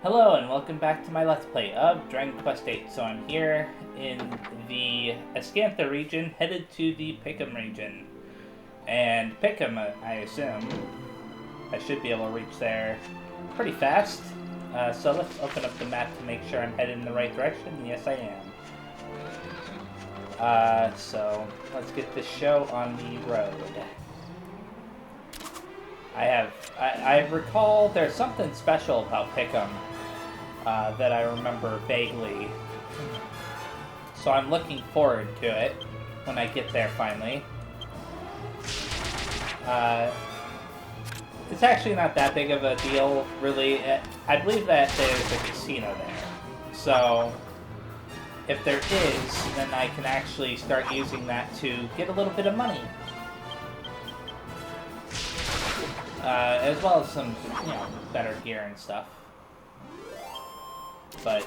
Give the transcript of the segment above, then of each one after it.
Hello and welcome back to my Let's Play of Dragon Quest VIII. So I'm here in the Ascantha region, headed to the Pickham region. And Pickham, I assume, I should be able to reach there pretty fast. So let's open up the map to make sure I'm headed in the right direction. Yes, I am. So let's get this show on the road. I recall there's something special about Pickham that I remember vaguely. So I'm looking forward to it when I get there finally. It's actually not that big of a deal, really. I believe that there's a casino there. So if there is, then I can actually start using that to get a little bit of money. As well as some, better gear and stuff. But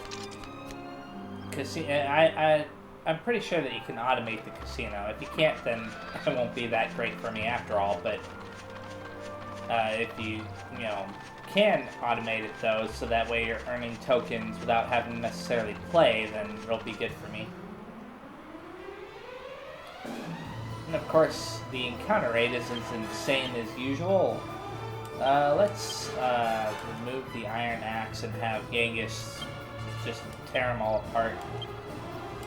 I'm pretty sure that you can automate the casino. If you can't, then it won't be that great for me after all. But if you can automate it though, so that way you're earning tokens without having to necessarily play, then it'll be good for me. And of course, the encounter rate is as insane as usual. Let's remove the iron axe and have Genghis just tear them all apart.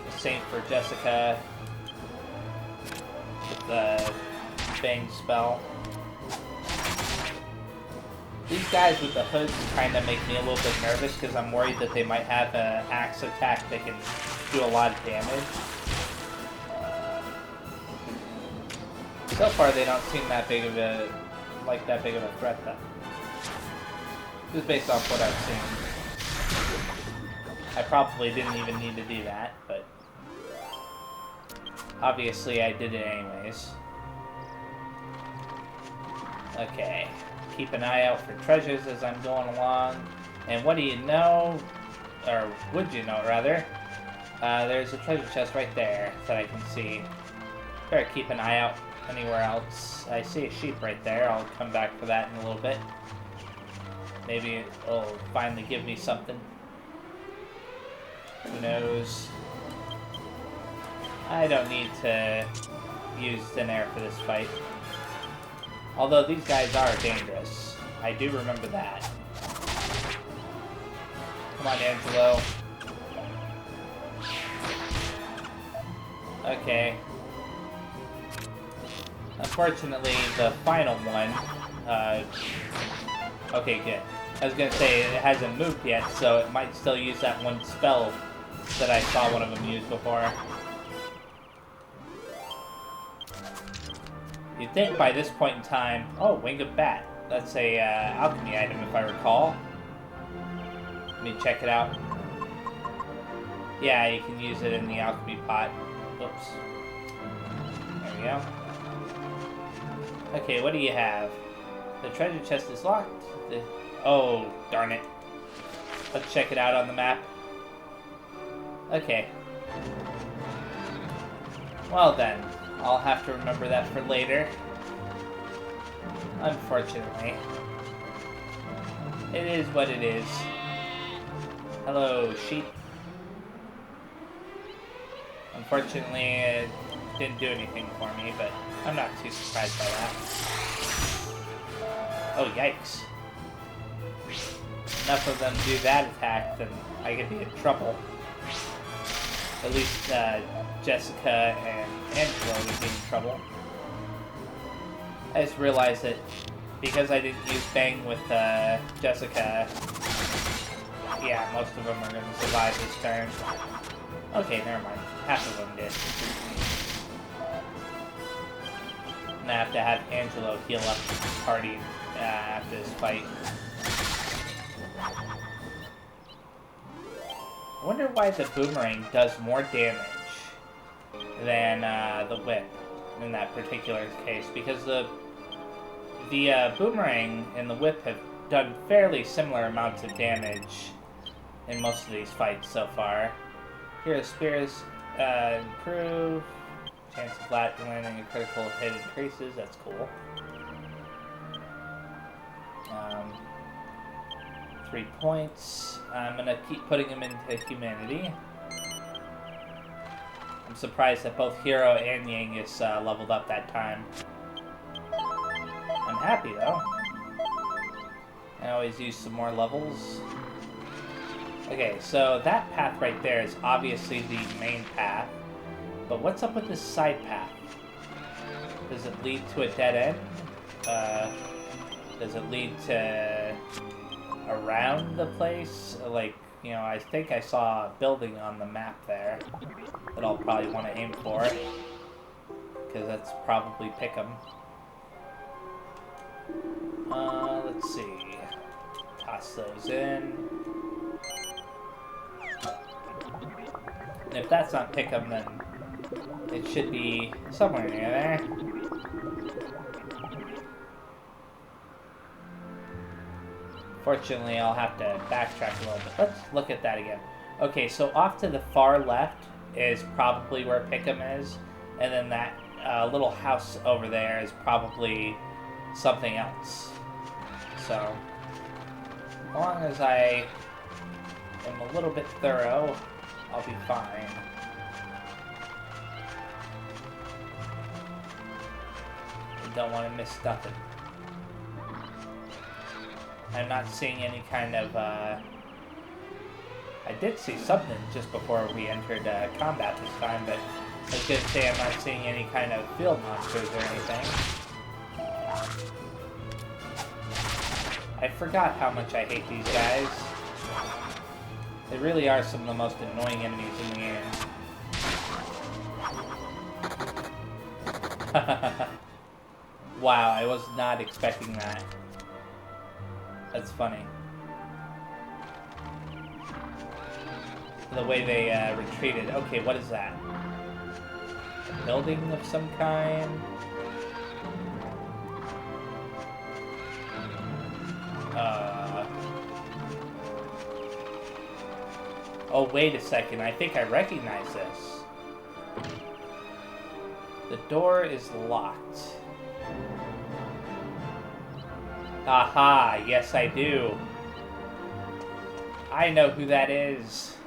The same for Jessica with the bang spell. These guys with the hoods kind of make me a little bit nervous because I'm worried that they might have an axe attack that can do a lot of damage. So far, they don't seem that big of a threat, though. Just based off what I've seen. I probably didn't even need to do that, but obviously I did it anyways. Okay. Keep an eye out for treasures as I'm going along. And what do you know? Or would you know, rather? There's a treasure chest right there that I can see. Better keep an eye out anywhere else. I see a sheep right there. I'll come back for that in a little bit. Maybe it'll finally give me something. Who knows? I don't need to use thin air for this fight. Although these guys are dangerous. I do remember that. Come on, Angelo. Okay. Unfortunately, the final one... okay, good. I was gonna say, it hasn't moved yet, so it might still use that one spell that I saw one of them use before. You'd think by this point in time... Oh, Wing of Bat. That's a alchemy item, if I recall. Let me check it out. Yeah, you can use it in the alchemy pot. Oops. There we go. Okay, what do you have? The treasure chest is locked. Oh, darn it. Let's check it out on the map. Okay. Well then, I'll have to remember that for later. Unfortunately. It is what it is. Hello, sheep. Unfortunately, it didn't do anything for me, but I'm not too surprised by that. Oh, yikes. Enough of them do that attack, then I could be in trouble. At least Jessica and Angela would be in trouble. I just realized that because I didn't use Bang with Jessica, yeah, most of them are going to survive this turn. Okay, never mind. Half of them did. I'm gonna have to have Angelo heal up the party after this fight. I wonder why the boomerang does more damage than the whip in that particular case, because the boomerang and the whip have done fairly similar amounts of damage in most of these fights so far. Here, spears improve. Chance of landing a critical hit increases. That's cool. 3 points. I'm gonna keep putting him into humanity. I'm surprised that both Hero and Yangus leveled up that time. I'm happy though. I always use some more levels. Okay, so that path right there is obviously the main path. But what's up with this side path? Does it lead to a dead end? Does it lead to around the place? Like, you know, I think I saw a building on the map there that I'll probably want to aim for. Because that's probably Pickham. Let's see. Toss those in. And if that's not Pickham, then it should be somewhere near there. Fortunately, I'll have to backtrack a little bit. Let's look at that again. Okay, so off to the far left is probably where Pickham is. And then that little house over there is probably something else. So, as long as I am a little bit thorough, I'll be fine. I don't want to miss nothing. I'm not seeing any kind of, I did see something just before we entered combat this time, but I was going to say I'm not seeing any kind of field monsters or anything. I forgot how much I hate these guys. They really are some of the most annoying enemies in the game. Wow, I was not expecting that. That's funny. The way they retreated. Okay, what is that? A building of some kind? Oh, wait a second. I think I recognize this. The door is locked. Aha, yes I do. I know who that is.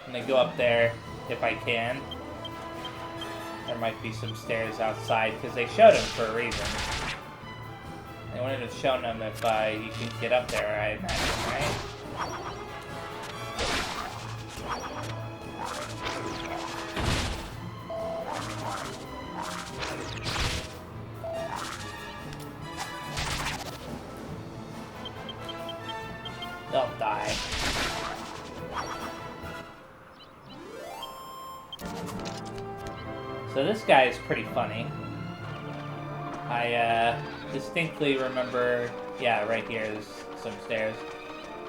I'm gonna go up there if I can. There might be some stairs outside, because they showed them for a reason. They wouldn't have shown them if you can get up there, I imagine, right? Don't die. So this guy is pretty funny. I distinctly remember... Yeah, right here is some stairs.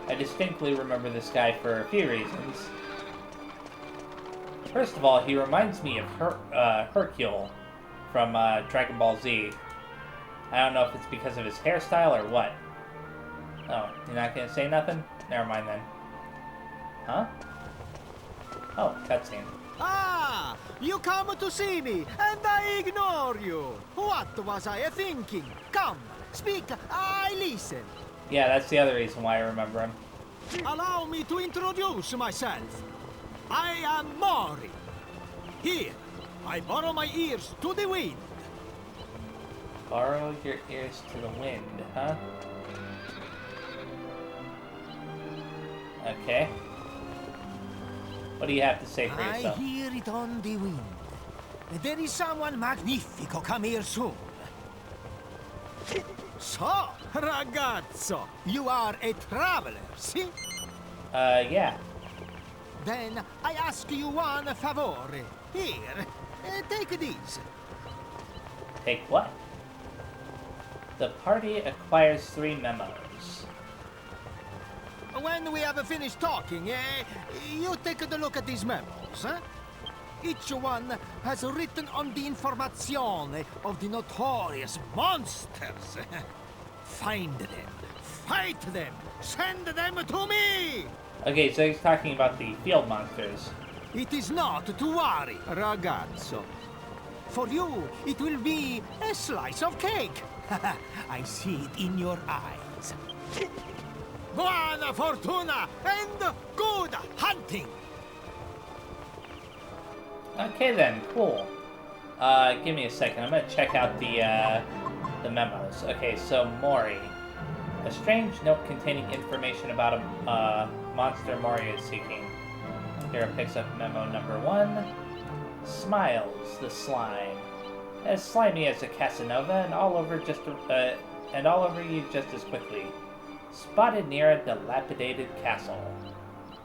I distinctly remember this guy for a few reasons. First of all, he reminds me of Hercule from Dragon Ball Z. I don't know if it's because of his hairstyle or what. Oh, you're not gonna say nothing? Never mind then. Huh? Oh, cutscene. Ah! You come to see me, and I ignore you! What was I thinking? Come, speak, I listen. Yeah, that's the other reason why I remember him. Allow me to introduce myself. I am Mori. Here, I borrow my ears to the wind. Borrow your ears to the wind, huh? Okay. What do you have to say for yourself? I hear it on the wind. There is someone magnifico come here soon. So, ragazzo, you are a traveler, see? Yeah. Then I ask you one favore. Here, take these. Take what? The party acquires 3 memos. When we have finished talking, you take a look at these memos, huh? Each one has written on the informazione of the notorious monsters. Find them, fight them, send them to me! Okay, so he's talking about the field monsters. It is not to worry, ragazzo. For you, it will be a slice of cake. I see it in your eyes. buona fortuna, and good hunting! Okay then, cool. Give me a second. I'm gonna check out the memos. Okay, so Mori. A strange note containing information about a monster Mori is seeking. Here picks up memo number 1. Smiles, the slime. As slimy as a Casanova and all over you just as quickly. Spotted near a dilapidated castle.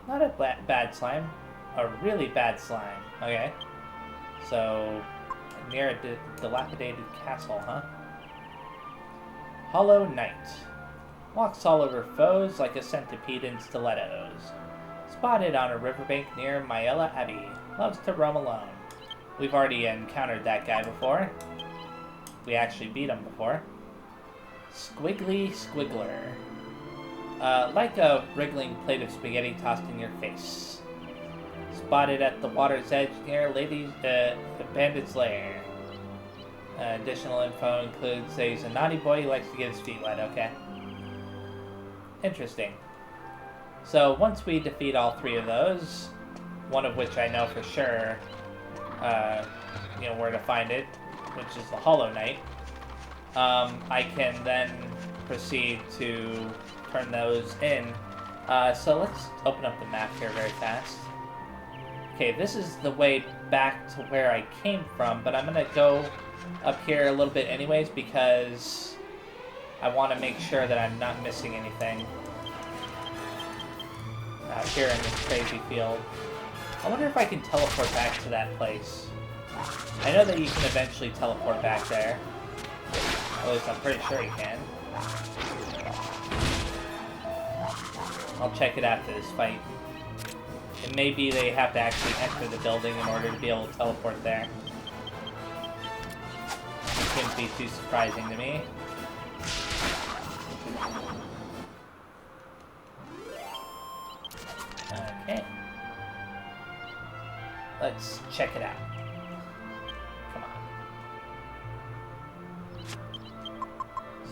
Not a bad slime. A really bad slime. Okay. So, near a dilapidated castle, huh? Hollow Knight. Walks all over foes like a centipede in stilettos. Spotted on a riverbank near Myella Abbey. Loves to roam alone. We've already encountered that guy before. We actually beat him before. Squiggly Squiggler. Like a wriggling plate of spaghetti tossed in your face. Spotted at the water's edge near the bandit's lair. Additional info includes that he's a naughty boy who likes to get his feet wet. Okay. Interesting. So once we defeat all 3 of those, one of which I know for sure, where to find it, which is the Hollow Knight, I can then proceed to turn those in. So let's open up the map here very fast. Okay, this is the way back to where I came from, but I'm going to go up here a little bit anyways because I want to make sure that I'm not missing anything out here in this crazy field. I wonder if I can teleport back to that place. I know that you can eventually teleport back there. At least I'm pretty sure you can. I'll check it after this fight. And maybe they have to actually enter the building in order to be able to teleport there. It shouldn't be too surprising to me. Okay. Let's check it out. Come on.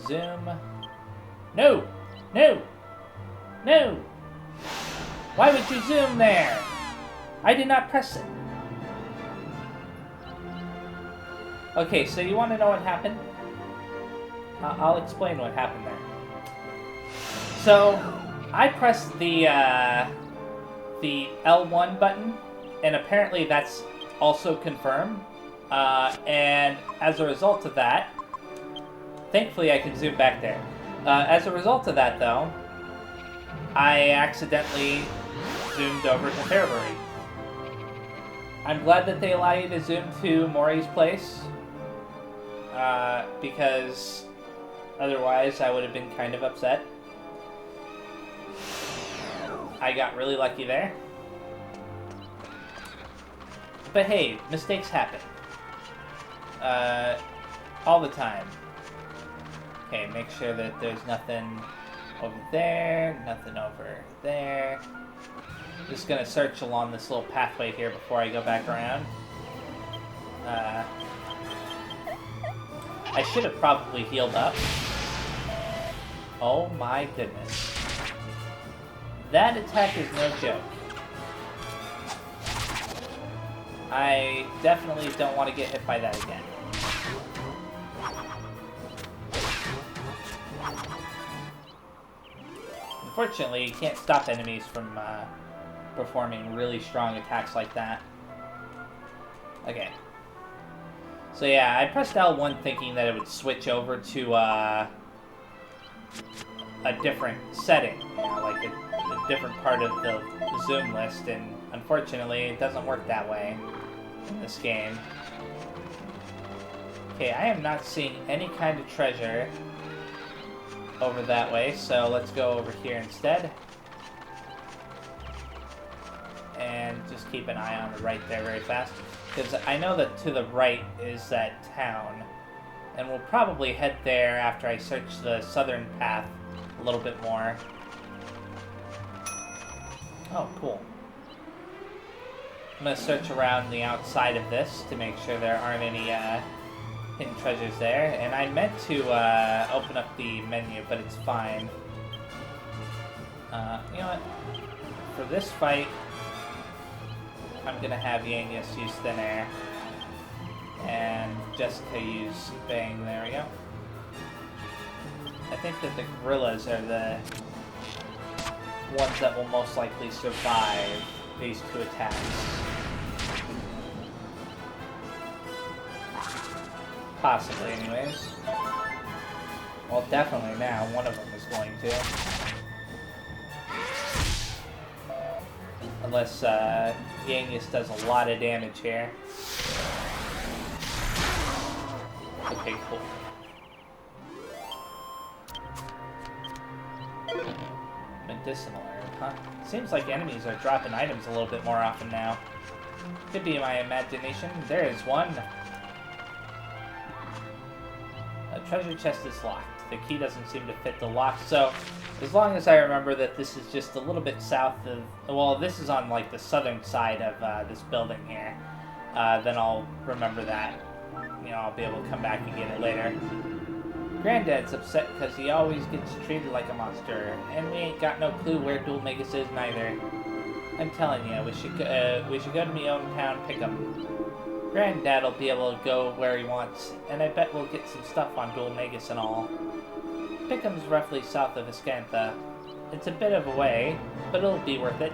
Zoom. No! No! No! Why would you zoom there? I did not press it. Okay, so you want to know what happened? I'll explain what happened there. So, I pressed the L1 button, and apparently that's also confirmed. And as a result of that, thankfully I can zoom back there. As a result of that, though, I accidentally zoomed over to Fairbury. I'm glad that they allow you to zoom to Mori's place, because otherwise I would have been kind of upset. I got really lucky there. But hey, mistakes happen. All the time. Okay, make sure that there's nothing over there, nothing over there. Just gonna search along this little pathway here before I go back around. I should have probably healed up. Oh my goodness. That attack is no joke. I definitely don't want to get hit by that again. Unfortunately, you can't stop enemies from performing really strong attacks like that. Okay. So yeah, I pressed L1 thinking that it would switch over to a different setting, you know, like a different part of the zoom list, and unfortunately it doesn't work that way in this game. Okay, I am not seeing any kind of treasure over that way, so let's go over here instead. And just keep an eye on the right there very fast, because I know that to the right is that town, and we'll probably head there after I search the southern path a little bit more. Oh, cool. I'm going to search around the outside of this to make sure there aren't any hidden treasures there. And I meant to open up the menu, but it's fine. You know what? For this fight, I'm gonna have Yangus use Thin Air. And Jessica use Bang. There we go. I think that the gorillas are the ones that will most likely survive these two attacks. Possibly, anyways. Well, definitely now, one of them is going to. Unless, Yangus does a lot of damage here. Okay, cool. Medicinal herb, huh? Seems like enemies are dropping items a little bit more often now. Could be my imagination. There is one. A treasure chest is locked. The key doesn't seem to fit the lock, so as long as I remember that this is just a little bit south of... Well, this is on, like, the southern side of this building here. Then I'll remember that. You know, I'll be able to come back and get it later. Granddad's upset because he always gets treated like a monster, and we ain't got no clue where Dual Magus is neither. I'm telling you, we should go to me own town, Pickham. Granddad'll be able to go where he wants, and I bet we'll get some stuff on Dual Magus and all. Pickham's roughly south of Escantha. It's a bit of a way, but it'll be worth it.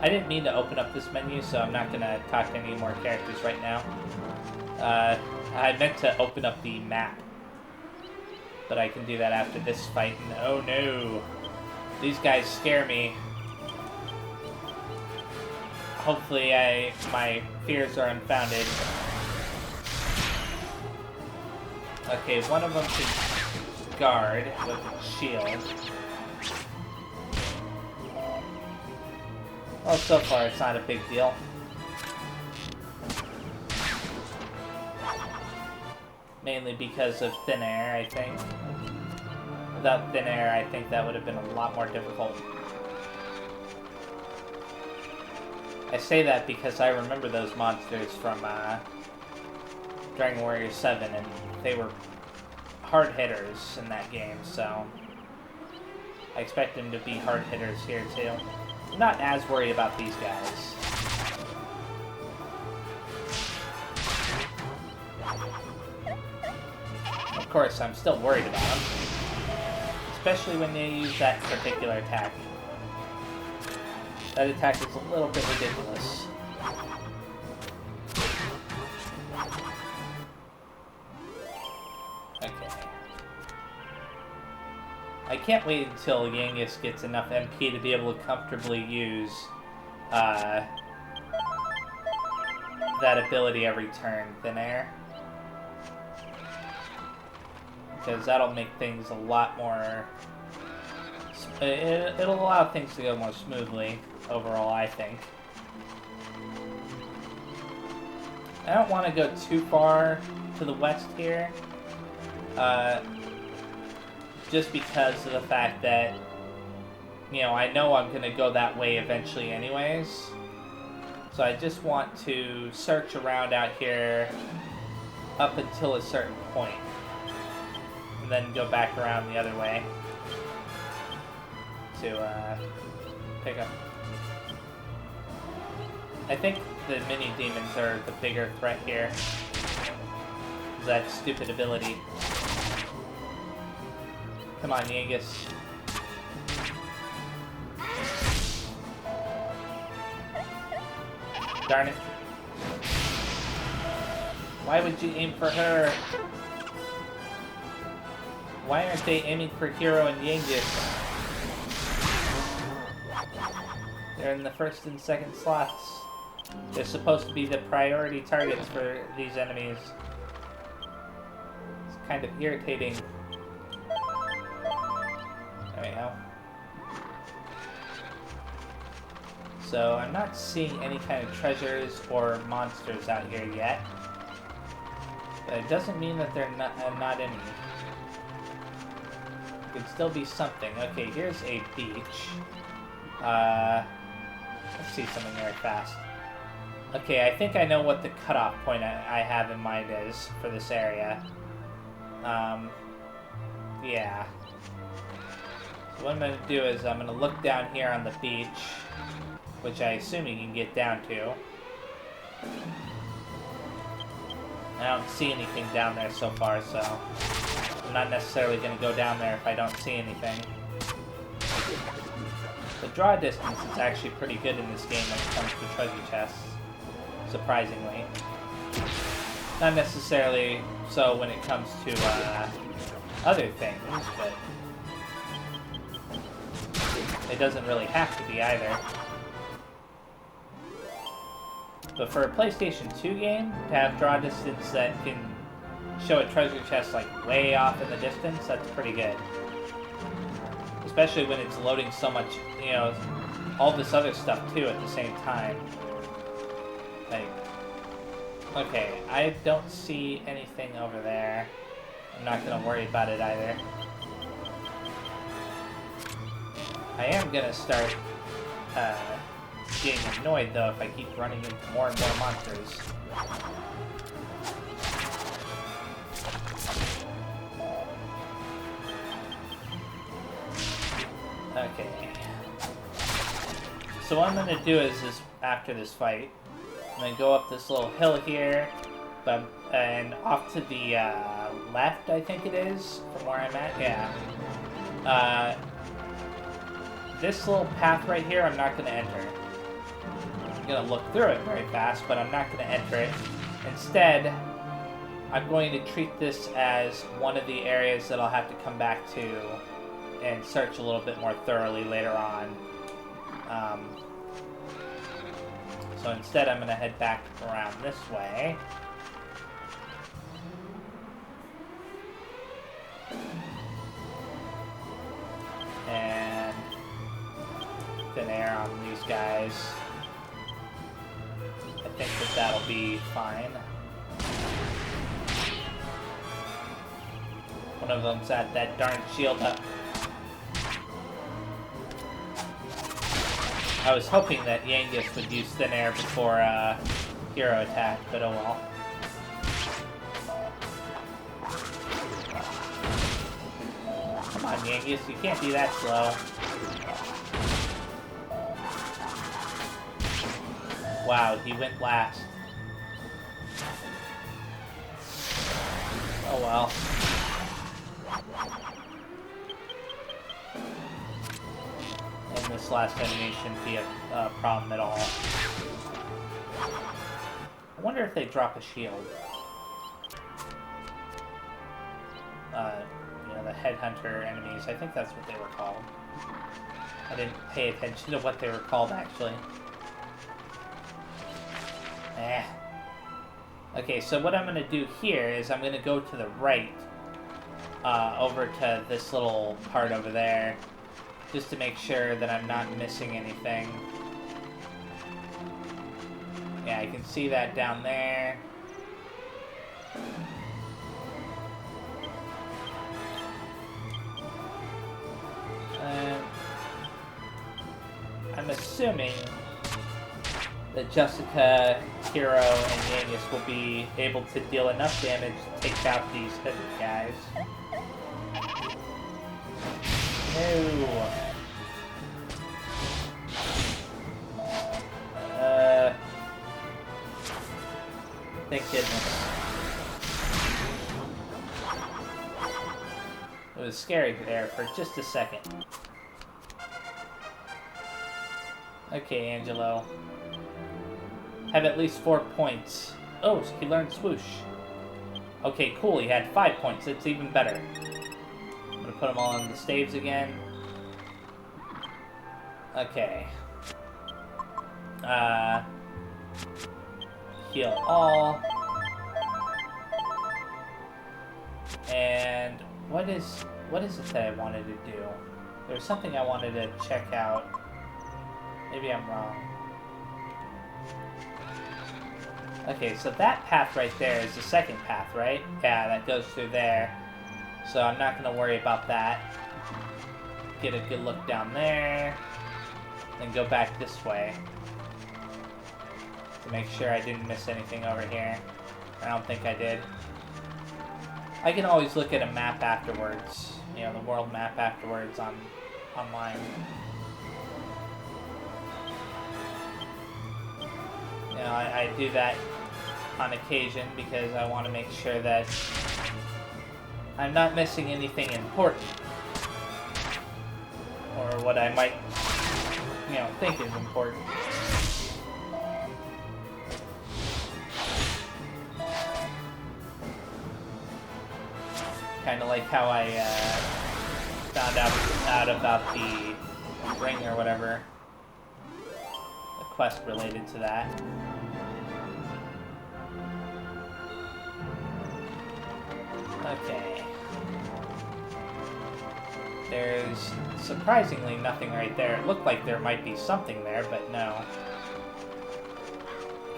I didn't mean to open up this menu, so I'm not gonna talk to any more characters right now. I meant to open up the map. But I can do that after this fight, and oh no! These guys scare me. Hopefully my fears are unfounded. Okay, one of them should guard with a shield. Well, so far it's not a big deal. Mainly because of Thin Air, I think. Without Thin Air, I think that would have been a lot more difficult. I say that because I remember those monsters from Dragon Warrior 7, and they were hard hitters in that game, so I expect them to be hard hitters here too. I'm not as worried about these guys. Of course, I'm still worried about them. Especially when they use that particular attack. That attack is a little bit ridiculous. Okay. I can't wait until Yangus gets enough MP to be able to comfortably use that ability every turn, Thin Air. Because that'll make things a lot more... It'll allow things to go more smoothly, overall, I think. I don't want to go too far to the west here. Just because of the fact that, you know, I know I'm going to go that way eventually anyways. So I just want to search around out here up until a certain point. Then go back around the other way to pick up. I think the mini demons are the bigger threat here. That stupid ability. Come on, Yangus. Darn it. Why would you aim for her? Why aren't they aiming for Hero and Yangus? They're in the first and second slots. They're supposed to be the priority targets for these enemies. It's kind of irritating. There we go. So I'm not seeing any kind of treasures or monsters out here yet. But it doesn't mean that they're not any. Could still be something. Okay, here's a beach. Let's see something very fast. Okay, I think I know what the cutoff point I have in mind is for this area. Yeah. So what I'm going to do is I'm going to look down here on the beach, which I assume you can get down to. I don't see anything down there so far, so I'm not necessarily going to go down there if I don't see anything. The draw distance is actually pretty good in this game when it comes to treasure chests, surprisingly. Not necessarily so when it comes to other things, but it doesn't really have to be either. But for a PlayStation 2 game, to have draw distance that can show a treasure chest like way off in the distance, that's pretty good. Especially when it's loading so much, you know, all this other stuff too at the same time. Like, okay, I don't see anything over there. I'm not gonna worry about it either. I am gonna start getting annoyed though if I keep running into more and more monsters. Okay. So what I'm gonna do is after this fight, I'm gonna go up this little hill here, and off to the left, I think it is, from where I'm at. Yeah. This little path right here, I'm not gonna enter. I'm gonna look through it very fast, but I'm not gonna enter it. Instead, I'm going to treat this as one of the areas that I'll have to come back to and search a little bit more thoroughly later on. So instead I'm going to head back around this way. And thin air on these guys. I think that'll be fine. One of them's at that darn shield up. I was hoping that Yangus would use thin air before hero attack, but oh well. Come on, Yangus, you can't be that slow. Wow, he went last. Oh well. And this last enemy shouldn't be a problem at all. I wonder if they drop a shield. You know, the headhunter enemies. I think that's what they were called. I didn't pay attention to what they were called, actually. Okay, so what I'm going to do here is I'm going to go to the right, over to this little part over there, just to make sure that I'm not missing anything. Yeah, I can see that down there. I'm assuming that Jessica, Hero, and Yangus will be able to deal enough damage to take out these heavy guys. No. Thank goodness. It was scary there for just a second. Okay, Angelo. Have at least 4 points. Oh, so he learned swoosh. Okay, cool. He had 5 points. It's even better. I'm gonna put them all on the staves again. Okay. Heal all. And what is it that I wanted to do? There's something I wanted to check out. Maybe I'm wrong. Okay, so that path right there is the second path, right? Yeah, that goes through there. So I'm not going to worry about that. Get a good look down there. Then go back this way. To make sure I didn't miss anything over here. I don't think I did. I can always look at a map afterwards. You know, the world map afterwards on online. You know, I do that on occasion because I want to make sure that I'm not missing anything important. Or what I might, you know, think is important. Kind of like how I found out about the ring or whatever. The quest related to that. Okay. There's surprisingly nothing right there. It looked like there might be something there, but no.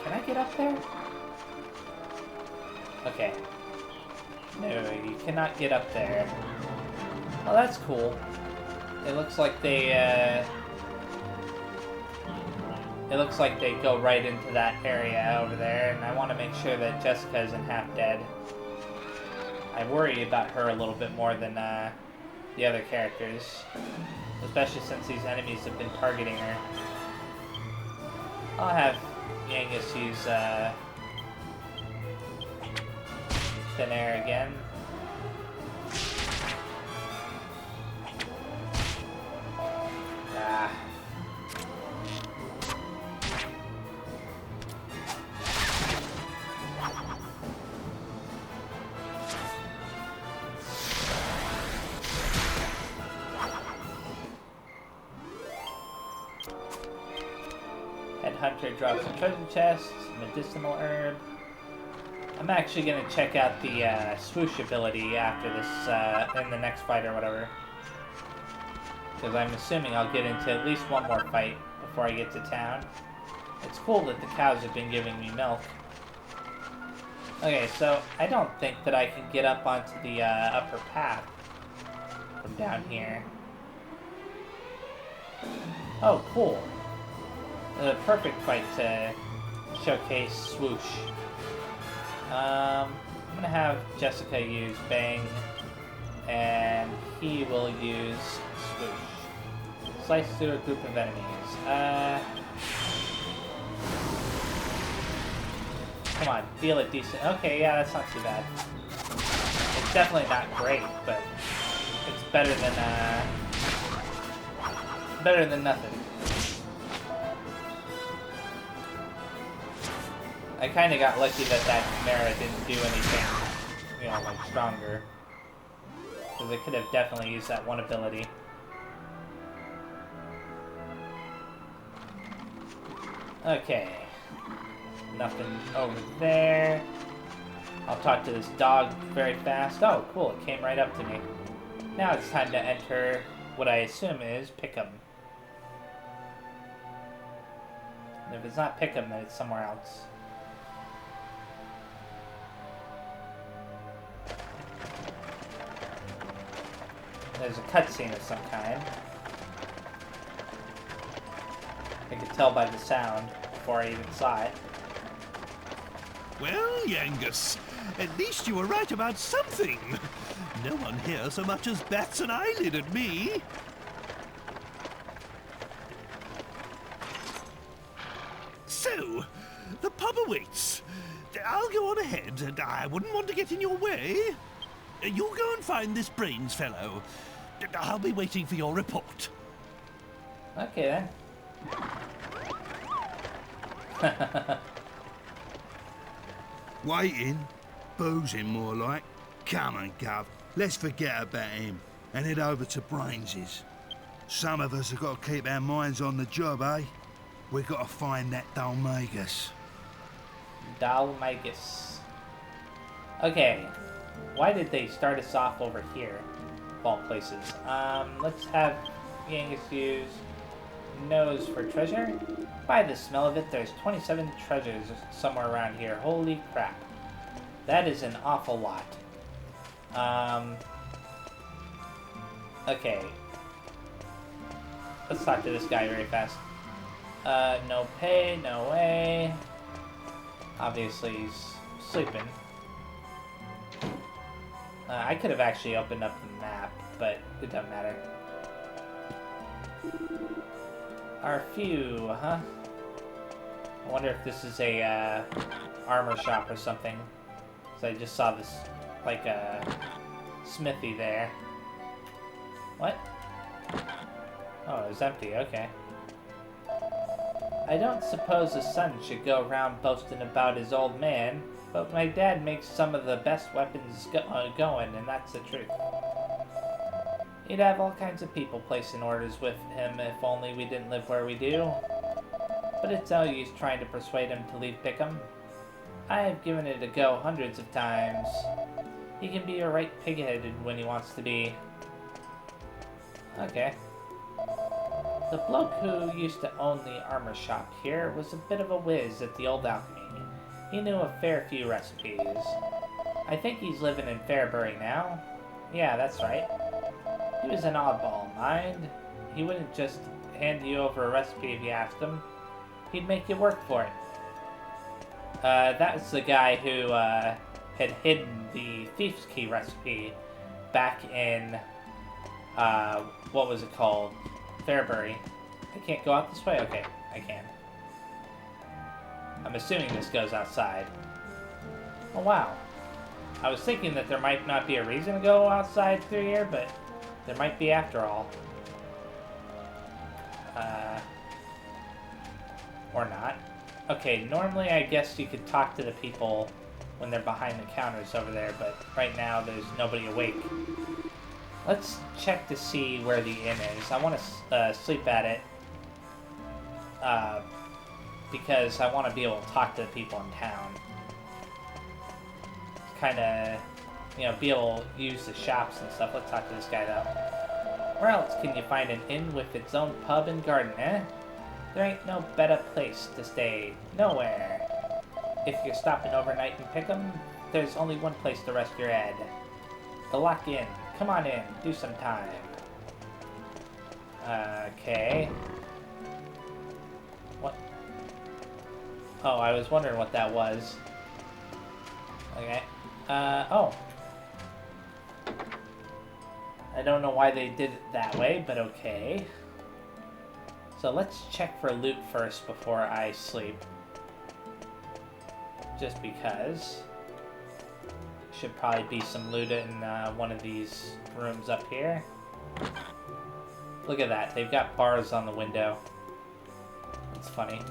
Can I get up there? Okay. No, you cannot get up there. Well, that's cool. It looks like they, It looks like they go right into that area over there, and I want to make sure that Jessica isn't half dead. I worry about her a little bit more than, the other characters. Especially since these enemies have been targeting her. I'll have Yangus use, thin air again. Ah. Headhunter drops a treasure chest, medicinal herb. I'm actually going to check out the swoosh ability after this, in the next fight or whatever. Because I'm assuming I'll get into at least one more fight before I get to town. It's cool that the cows have been giving me milk. Okay, so I don't think that I can get up onto the upper path from down here. Oh, cool. The perfect fight to showcase swoosh. I'm gonna have Jessica use Bang, and he will use swoosh. Slice through a group of enemies. Come on, feel it decent. Okay, yeah, that's not too bad. It's definitely not great, but it's better than nothing. I kind of got lucky that Chimera didn't do anything, you know, like, stronger. Because I could have definitely used that one ability. Okay. Nothing over there. I'll talk to this dog very fast. Oh, cool, it came right up to me. Now it's time to enter what I assume is Pickham. And if it's not Pickham, then it's somewhere else. There's a cutscene of some kind. I could tell by the sound before I even saw it. Well, Yangus, at least you were right about something. No one here so much as bats an eyelid at me. So, the pub awaits. I'll go on ahead, and I wouldn't want to get in your way. You go and find this brains fellow. I'll be waiting for your report. Okay, then. Waiting? Boozing, more like. Come on, Gov. Let's forget about him and head over to Brains's. Some of us have got to keep our minds on the job, eh? We've got to find that Dalmagus. Dalmagus. Okay. Why did they start us off over here? Of all places. Let's have Yangus use nose for treasure. By the smell of it, there's 27 treasures somewhere around here. Holy crap. That is an awful lot. Okay. Let's talk to this guy very fast. No pay, no way. Obviously, he's sleeping. I could have actually opened up the map, but it doesn't matter. Are few, huh? I wonder if this is a armor shop or something. So I just saw this, like a smithy there. What? Oh, it was empty, okay. I don't suppose a son should go around boasting about his old man, but my dad makes some of the best weapons going, and that's the truth. He'd have all kinds of people placing orders with him if only we didn't live where we do. But it's no use trying to persuade him to leave Pickham. I have given it a go hundreds of times. He can be a right pig-headed when he wants to be. Okay. The bloke who used to own the armor shop here was a bit of a whiz at the old alchemy. He knew a fair few recipes. I think he's living in Fairbury now. Yeah, that's right. He was an oddball, mind. He wouldn't just hand you over a recipe if you asked him. He'd make you work for it. That was the guy who had hidden the Thief's Key recipe back in, what was it called? Fairbury. I can't go out this way? Okay, I can. I'm assuming this goes outside. Oh, wow. I was thinking that there might not be a reason to go outside through here, but there might be after all. Or not. Okay, normally I guess you could talk to the people when they're behind the counters over there, but right now there's nobody awake. Let's check to see where the inn is. I want to sleep at it. Because I want to be able to talk to the people in town. Kind of, you know, be able to use the shops and stuff. Let's talk to this guy, though. Where else can you find an inn with its own pub and garden, eh? There ain't no better place to stay. Nowhere. If you're stopping overnight in Pickham, there's only one place to rest your head. The Lock Inn. Come on in. Do some time. Okay. What? Oh, I was wondering what that was. Okay. Oh. I don't know why they did it that way, but okay. So let's check for loot first before I sleep. Just because. Should probably be some loot in one of these rooms up here. Look at that. They've got bars on the window. That's funny.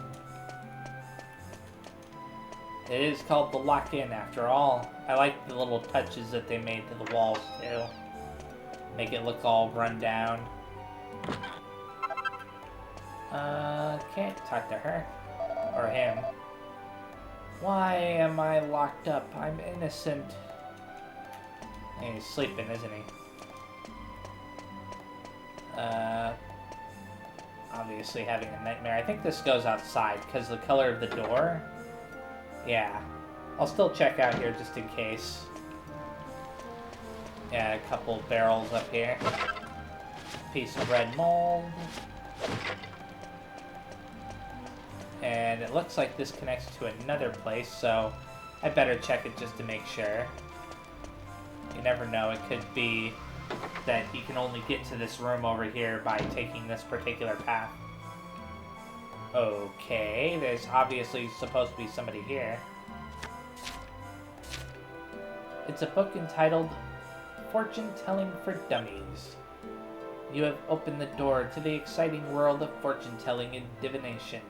It is called the Lock Inn after all. I like the little touches that they made to the walls too. Make it look all run down. Can't talk to her. Or him. Why am I locked up? I'm innocent. And he's sleeping, isn't he? Obviously having a nightmare. I think this goes outside because the color of the door. Yeah. I'll still check out here just in case. Yeah, a couple barrels up here. Piece of red mold. And it looks like this connects to another place, so I better check it just to make sure. You never know, it could be that you can only get to this room over here by taking this particular path. Okay, there's obviously supposed to be somebody here. It's a book entitled Fortune Telling for Dummies. You have opened the door to the exciting world of fortune telling and divination.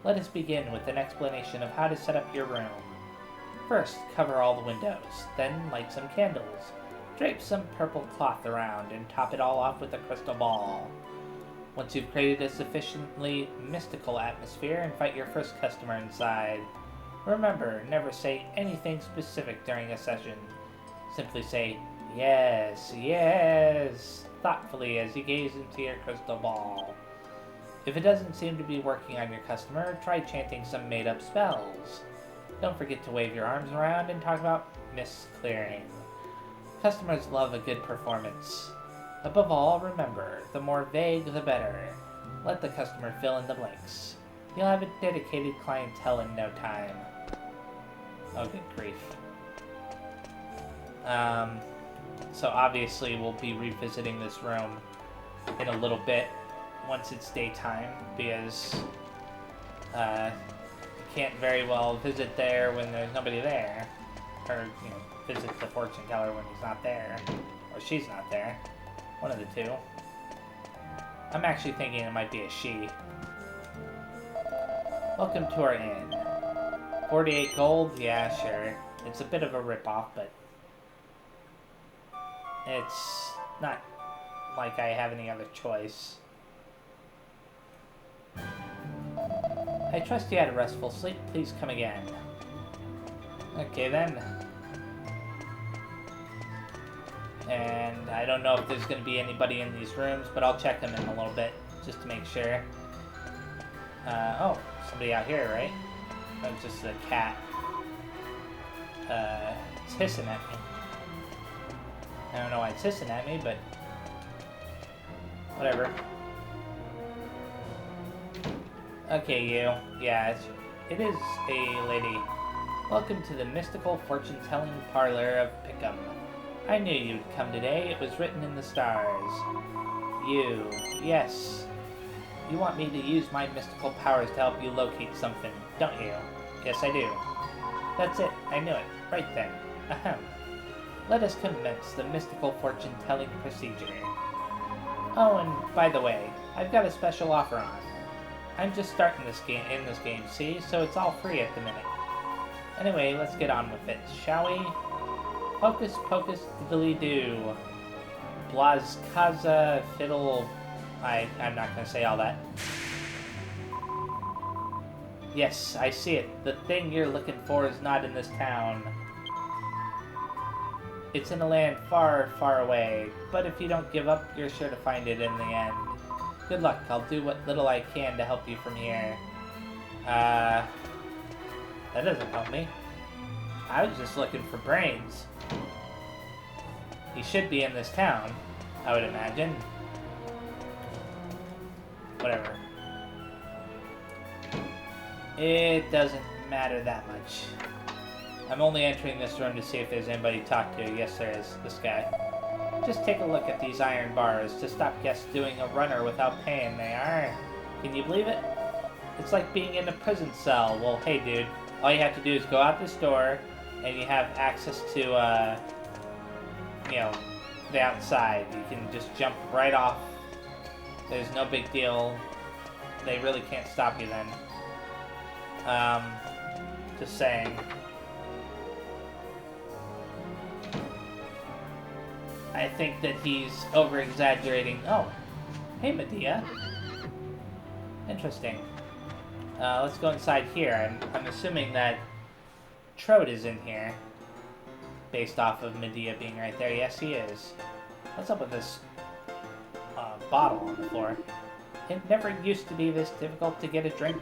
Let us begin with an explanation of how to set up your room. First, cover all the windows, then light some candles. Drape some purple cloth around and top it all off with a crystal ball. Once you've created a sufficiently mystical atmosphere, invite your first customer inside. Remember, never say anything specific during a session. Simply say, "Yes, yes," thoughtfully as you gaze into your crystal ball. If it doesn't seem to be working on your customer, try chanting some made-up spells. Don't forget to wave your arms around and talk about mist clearing. Customers love a good performance. Above all, remember, the more vague, the better. Let the customer fill in the blanks. You'll have a dedicated clientele in no time. Oh, good grief. So obviously we'll be revisiting this room in a little bit. once it's daytime, because you can't very well visit there when there's nobody there. Or, you know, visit the fortune teller when he's not there. Or she's not there. One of the two. I'm actually thinking it might be a she. Welcome to our inn. 48 gold? Yeah, sure. It's a bit of a ripoff, but it's not like I have any other choice. I trust you had a restful sleep. Please come again. Okay then. And I don't know if there's going to be anybody in these rooms, but I'll check them in a little bit just to make sure. Oh, somebody out here, right? That's just a cat. It's hissing at me. I don't know why it's hissing at me, but whatever. Okay, you. Yeah, it is a lady. Welcome to the mystical fortune-telling parlor of Pickham. I knew you'd come today. It was written in the stars. You. Yes. You want me to use my mystical powers to help you locate something, don't you? Yes, I do. That's it. I knew it. Right then. Ahem. Let us commence the mystical fortune-telling procedure. Oh, and by the way, I've got a special offer on. I'm just starting this game, see? So it's all free at the minute. Anyway, let's get on with it, shall we? Hocus pocus diddly-doo. Blazkaza fiddle... I'm not going to say all that. Yes, I see it. The thing you're looking for is not in this town. It's in a land far, far away. But if you don't give up, you're sure to find it in the end. Good luck. I'll do what little I can to help you from here. That doesn't help me. I was just looking for brains. He should be in this town, I would imagine. Whatever. It doesn't matter that much. I'm only entering this room to see if there's anybody to talk to. Yes, there is. This guy. Just take a look at these iron bars to stop guests doing a runner without paying. They are. Can you believe it? It's like being in a prison cell. Well, hey, dude. All you have to do is go out this door, and you have access to, you know, the outside. You can just jump right off. There's no big deal. They really can't stop you then. Just saying. I think that he's over-exaggerating. Oh, hey Medea. Interesting. Let's go inside here. I'm assuming that Trode is in here. Based off of Medea being right there. Yes, he is. What's up with this bottle on the floor? It never used to be this difficult to get a drink.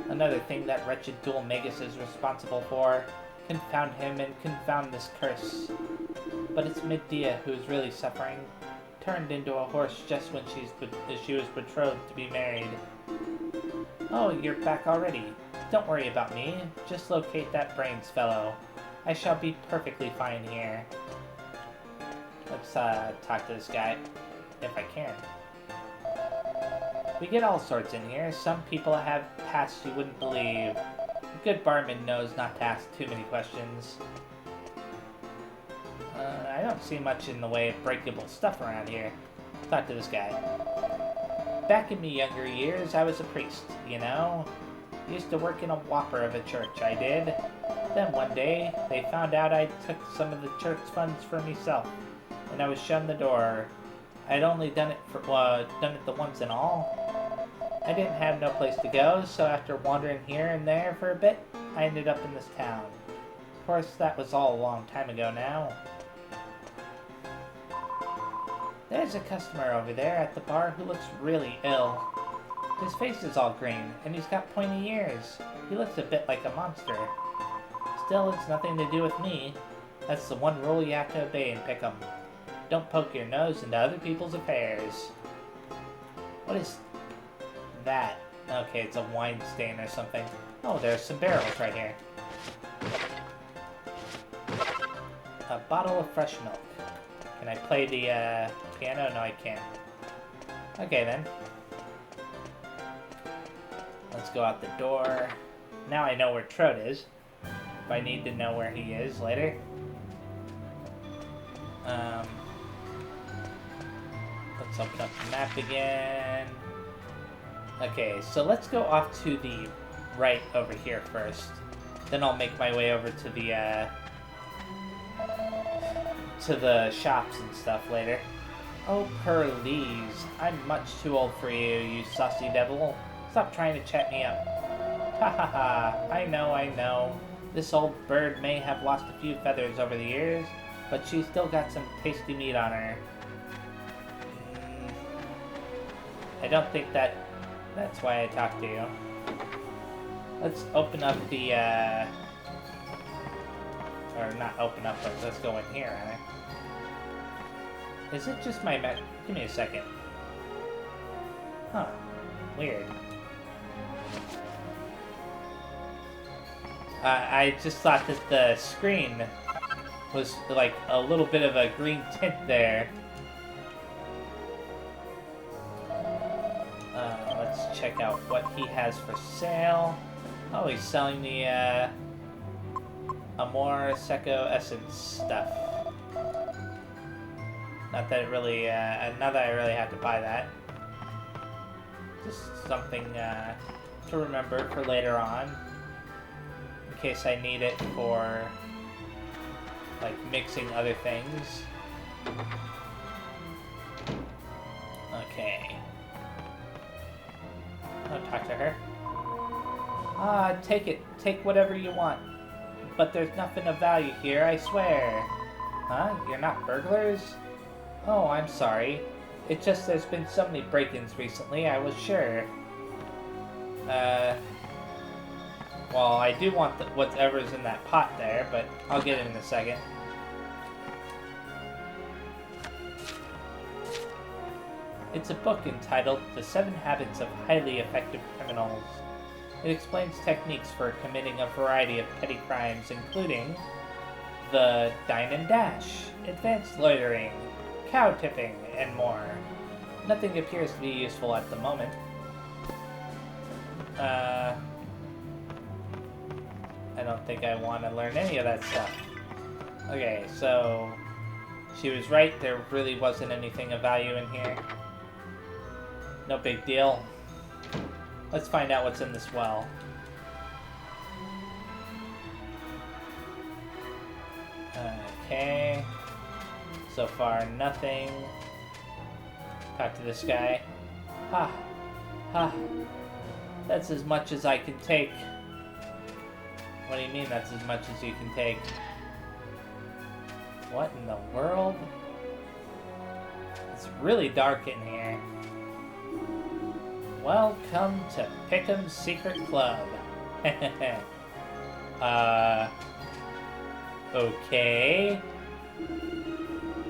Another thing that wretched Dual Magus is responsible for. Confound him and confound this curse. But it's Medea who's really suffering. Turned into a horse just when she was betrothed to be married. Oh, you're back already. Don't worry about me. Just locate that brains fellow. I shall be perfectly fine here. Let's talk to this guy, if I can. We get all sorts in here. Some people have pasts you wouldn't believe. A good barman knows not to ask too many questions. I don't see much in the way of breakable stuff around here. Talk to this guy. Back in me younger years, I was a priest, you know? Used to work in a whopper of a church, I did. Then one day, they found out I took some of the church funds for myself, and I was shown the door. I'd only done it the once and all. I didn't have no place to go, so after wandering here and there for a bit, I ended up in this town. Of course, that was all a long time ago now. There's a customer over there at the bar who looks really ill. His face is all green, and he's got pointy ears. He looks a bit like a monster. Still, it's nothing to do with me. That's the one rule you have to obey in Pickham. Don't poke your nose into other people's affairs. What is that? Okay, it's a wine stain or something. Oh, there's some barrels right here. A bottle of fresh milk. Can I play the piano? No, I can't. Okay, then. Let's go out the door. Now I know where Trode is. If I need to know where he is later. Let's open up the map again. Okay, so let's go off to the right over here first. Then I'll make my way over to the shops and stuff later. Oh, Perlise, I'm much too old for you, you saucy devil. Stop trying to chat me up. Ha ha ha, I know. This old bird may have lost a few feathers over the years, but she's still got some tasty meat on her. I don't think that's why I talked to you. Let's open up the, or not open up, but let's go in here, Anna. Is it just my give me a second. Huh. Weird. I just thought that the screen was like a little bit of a green tint there. Let's check out what he has for sale. Oh, he's selling the Amor Seco Essence stuff. Not that I really have to buy that. Just something to remember for later on, in case I need it for like mixing other things. Okay. I'll talk to her. Take it. Take whatever you want. But there's nothing of value here, I swear. Huh? You're not burglars? Oh, I'm sorry. It's just there's been so many break-ins recently, I was sure. Well, I do want whatever's in that pot there, but I'll get it in a second. It's a book entitled The 7 Habits of Highly Effective Criminals. It explains techniques for committing a variety of petty crimes, including the dine and dash, advanced loitering, cow tipping, and more. Nothing appears to be useful at the moment. I don't think I want to learn any of that stuff. Okay, so she was right, there really wasn't anything of value in here. No big deal. Let's find out what's in this well. Okay. So far, nothing. Talk to this guy. Ha! Ha! That's as much as I can take. What do you mean that's as much as you can take? What in the world? It's really dark in here. Welcome to Pickham's Secret Club. Okay.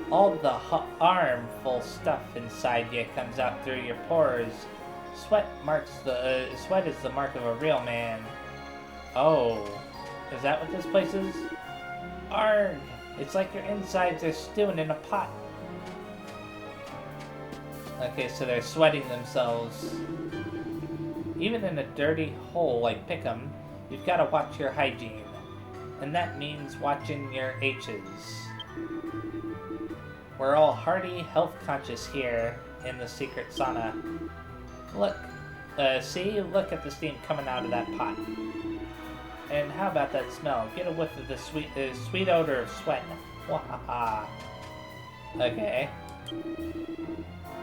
All the harmful stuff inside you comes out through your pores. Sweat is the mark of a real man. Oh, is that what this place is? Arg! It's like your insides are stewing in a pot. Okay, so they're sweating themselves. Even in a dirty hole like Pickham, you've got to watch your hygiene. And that means watching your H's. We're all hearty, health-conscious here in the secret sauna. Look, see? Look at the steam coming out of that pot. And how about that smell? Get a whiff of the sweet odor of sweat. Wahaha. Okay.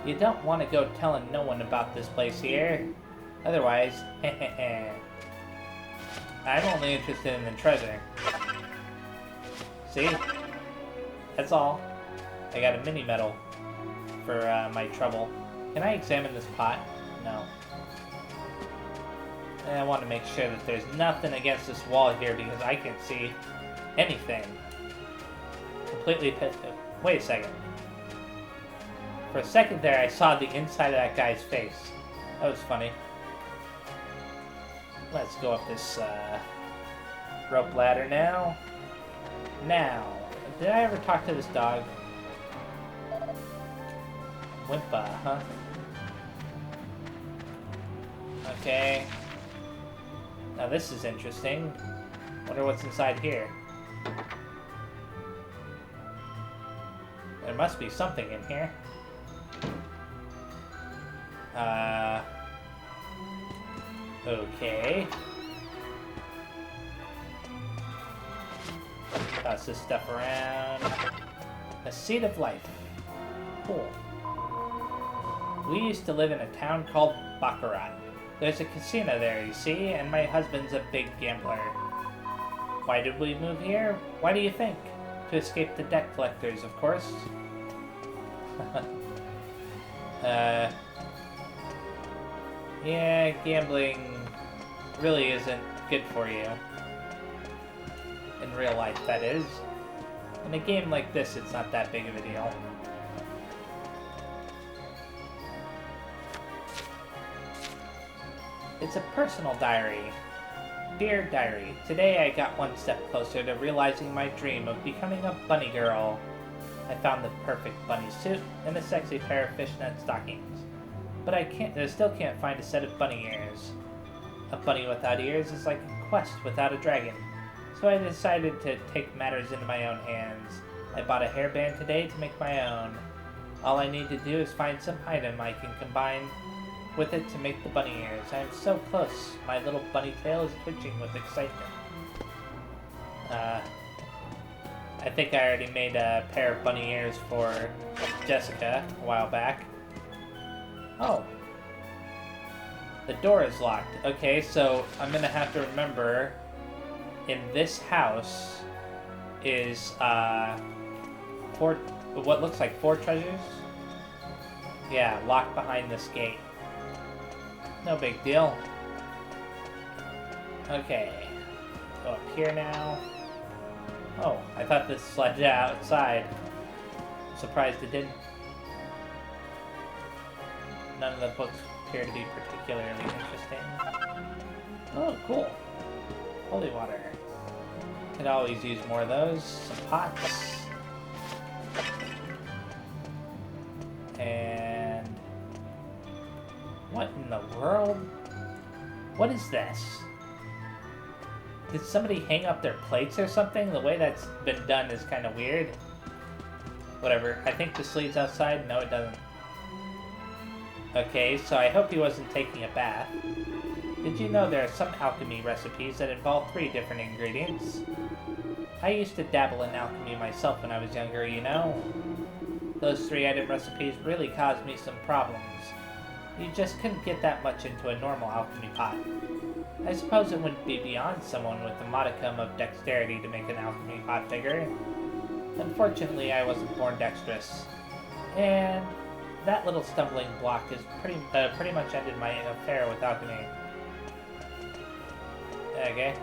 You don't want to go telling no one about this place here. Otherwise, I'm only interested in the treasure. See? That's all. I got a mini medal for my trouble. Can I examine this pot? No. And I want to make sure that there's nothing against this wall here because I can't see anything. Completely pissed. Wait a second. For a second there, I saw the inside of that guy's face. That was funny. Let's go up this rope ladder now. Now, did I ever talk to this dog? Wimpa, huh? Okay. Now this is interesting. Wonder what's inside here. There must be something in here. Okay. Toss this stuff around. A seed of life. Cool. We used to live in a town called Baccarat. There's a casino there, you see, and my husband's a big gambler. Why did we move here? Why do you think? To escape the debt collectors, of course. Yeah, gambling really isn't good for you. In real life, that is. In a game like this, it's not that big of a deal. It's a personal diary. Dear Diary, today I got one step closer to realizing my dream of becoming a bunny girl. I found the perfect bunny suit and a sexy pair of fishnet stockings. But I still can't find a set of bunny ears. A bunny without ears is like a quest without a dragon. So I decided to take matters into my own hands. I bought a hairband today to make my own. All I need to do is find some item I can combine with it to make the bunny ears. I am so close. My little bunny tail is twitching with excitement. I think I already made a pair of bunny ears for Jessica a while back. Oh. The door is locked. Okay, so I'm gonna have to remember in this house is what looks like 4 treasures? Yeah, locked behind this gate. No big deal. Okay. Go up here now. Oh, I thought this led outside. Surprised it didn't. None of the books appear to be particularly interesting. Oh, cool. Holy water. Could always use more of those. Some pots. And... what in the world? What is this? Did somebody hang up their plates or something? The way that's been done is kind of weird. Whatever. I think this leads outside. No, it doesn't. Okay, so I hope he wasn't taking a bath. Did you know there are some alchemy recipes that involve 3 different ingredients? I used to dabble in alchemy myself when I was younger, you know? Those 3-item recipes really caused me some problems. You just couldn't get that much into a normal alchemy pot. I suppose it wouldn't be beyond someone with a modicum of dexterity to make an alchemy pot bigger. Unfortunately, I wasn't born dexterous. And that little stumbling block has pretty much ended my affair with alchemy. Okay.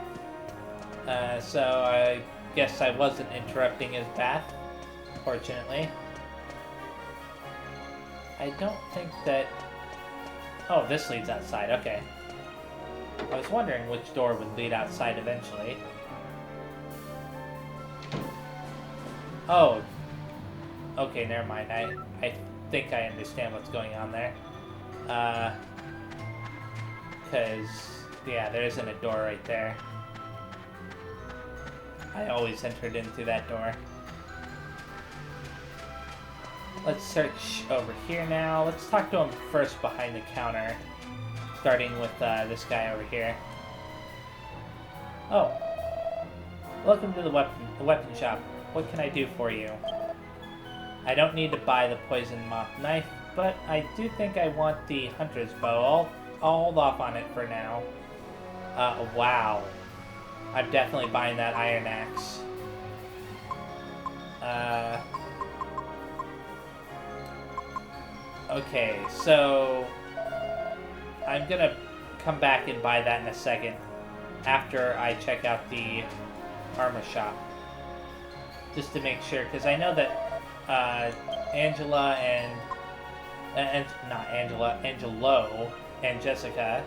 So I guess I wasn't interrupting his bath, fortunately. I don't think that... oh, this leads outside, okay. I was wondering which door would lead outside eventually. Oh. Okay, never mind. I think I understand what's going on there. Because, yeah, there isn't a door right there. I always entered into that door. Let's search over here now. Let's talk to him first behind the counter. Starting with this guy over here. Oh. Welcome to the weapon shop. What can I do for you? I don't need to buy the poison moth knife, but I do think I want the hunter's bow. I'll hold off on it for now. Wow. I'm definitely buying that iron axe. Okay, so I'm gonna come back and buy that in a second after I check out the armor shop. Just to make sure, because I know that Angelo and Jessica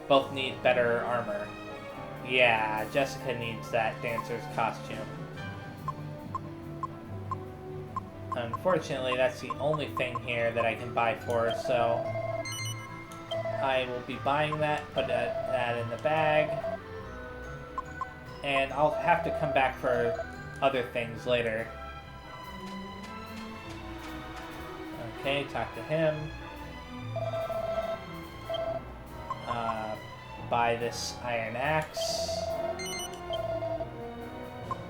both need better armor. Yeah, Jessica needs that dancer's costume. Unfortunately, that's the only thing here that I can buy for her, so I will be buying that, put that in the bag. And I'll have to come back for other things later. Okay, talk to him. Buy this iron axe.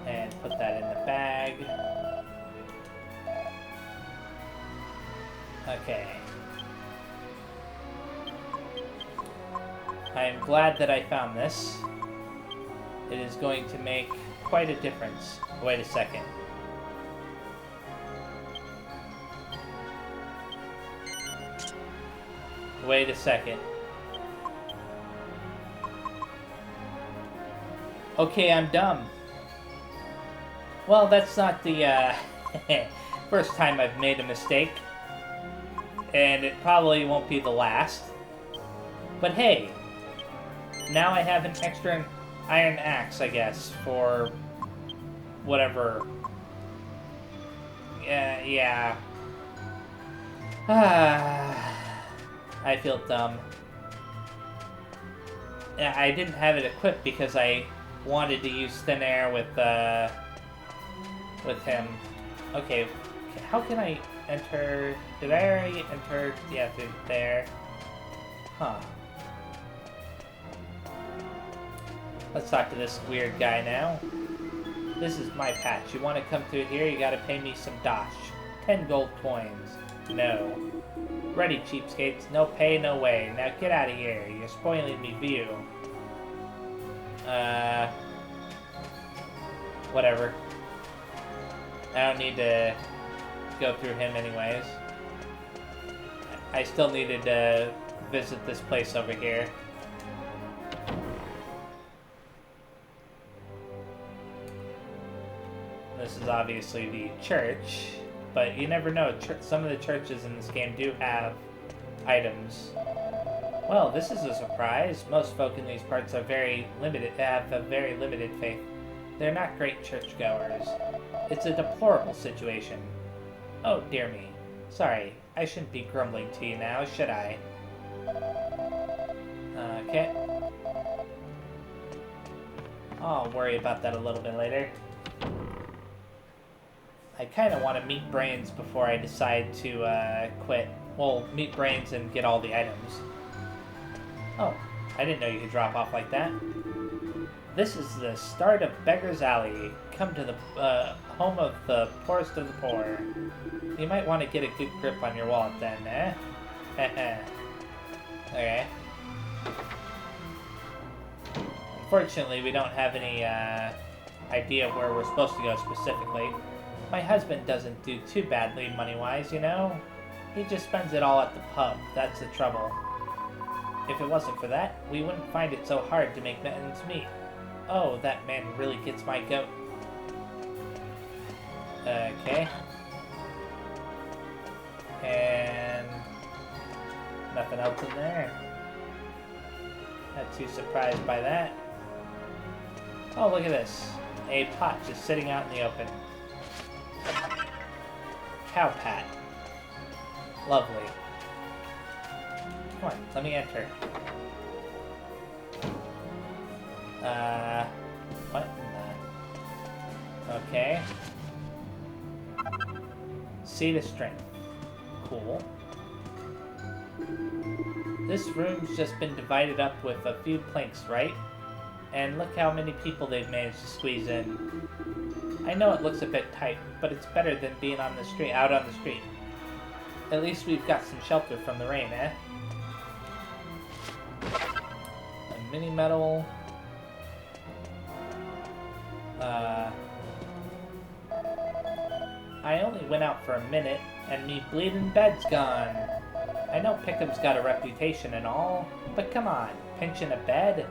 And put that in the bag. Okay. I am glad that I found this. It is going to make quite a difference. Wait a second. Wait a second. Okay, I'm dumb. Well, that's not the first time I've made a mistake. And it probably won't be the last. But hey, now I have an extra iron axe, I guess, for whatever. Yeah. I feel dumb. I didn't have it equipped because I wanted to use thin air with him. Okay, how can I enter? Did I already enter? Yeah, through there. Huh. Let's talk to this weird guy now. This is my patch. You want to come through here? You gotta pay me some dosh. 10 gold coins. No. Ready, cheapskates. No pay, no way. Now get out of here. You're spoiling me view. Whatever. I don't need to go through him anyways. I still needed to visit this place over here. This is obviously the church, but you never know. Some of the churches in this game do have items. Well, this is a surprise. Most folk in these parts are have a very limited faith. They're not great churchgoers. It's a deplorable situation. Oh, dear me. Sorry, I shouldn't be grumbling to you now, should I? Okay. I'll worry about that a little bit later. I kind of want to meet Brains before I decide to quit. Well, meet Brains and get all the items. Oh, I didn't know you could drop off like that. This is the start of Beggar's Alley. Come to the home of the poorest of the poor. You might want to get a good grip on your wallet then, eh? Okay. Unfortunately, we don't have any idea of where we're supposed to go specifically. My husband doesn't do too badly money-wise, you know? He just spends it all at the pub. That's the trouble. If it wasn't for that, we wouldn't find it so hard to make ends meet. Oh, that man really gets my goat. Okay. And nothing else in there. Not too surprised by that. Oh, look at this. A pot just sitting out in the open. Cow pat. Lovely. Come on, let me enter. What in the... Okay. Seed of Strength. Cool. This room's just been divided up with a few planks, right? And look how many people they've managed to squeeze in. I know it looks a bit tight, but it's better than being on the street, out on the street. At least we've got some shelter from the rain, eh? A mini medal. I only went out for a minute, and me bleeding bed's gone. I know Pickham's got a reputation and all, but come on, pinching a bed?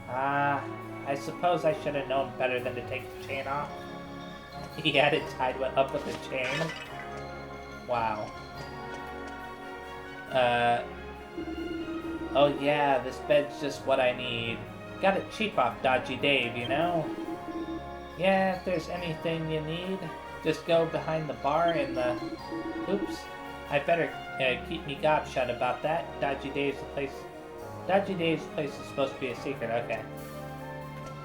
I suppose I should have known better than to take the chain off. He had it tied up with a chain. Wow. Oh yeah, this bed's just what I need. Got it cheap off Dodgy Dave, you know? Yeah, if there's anything you need, just go behind the bar in the... Oops. I better keep me gob shut about that. Dodgy Dave's place is supposed to be a secret, okay.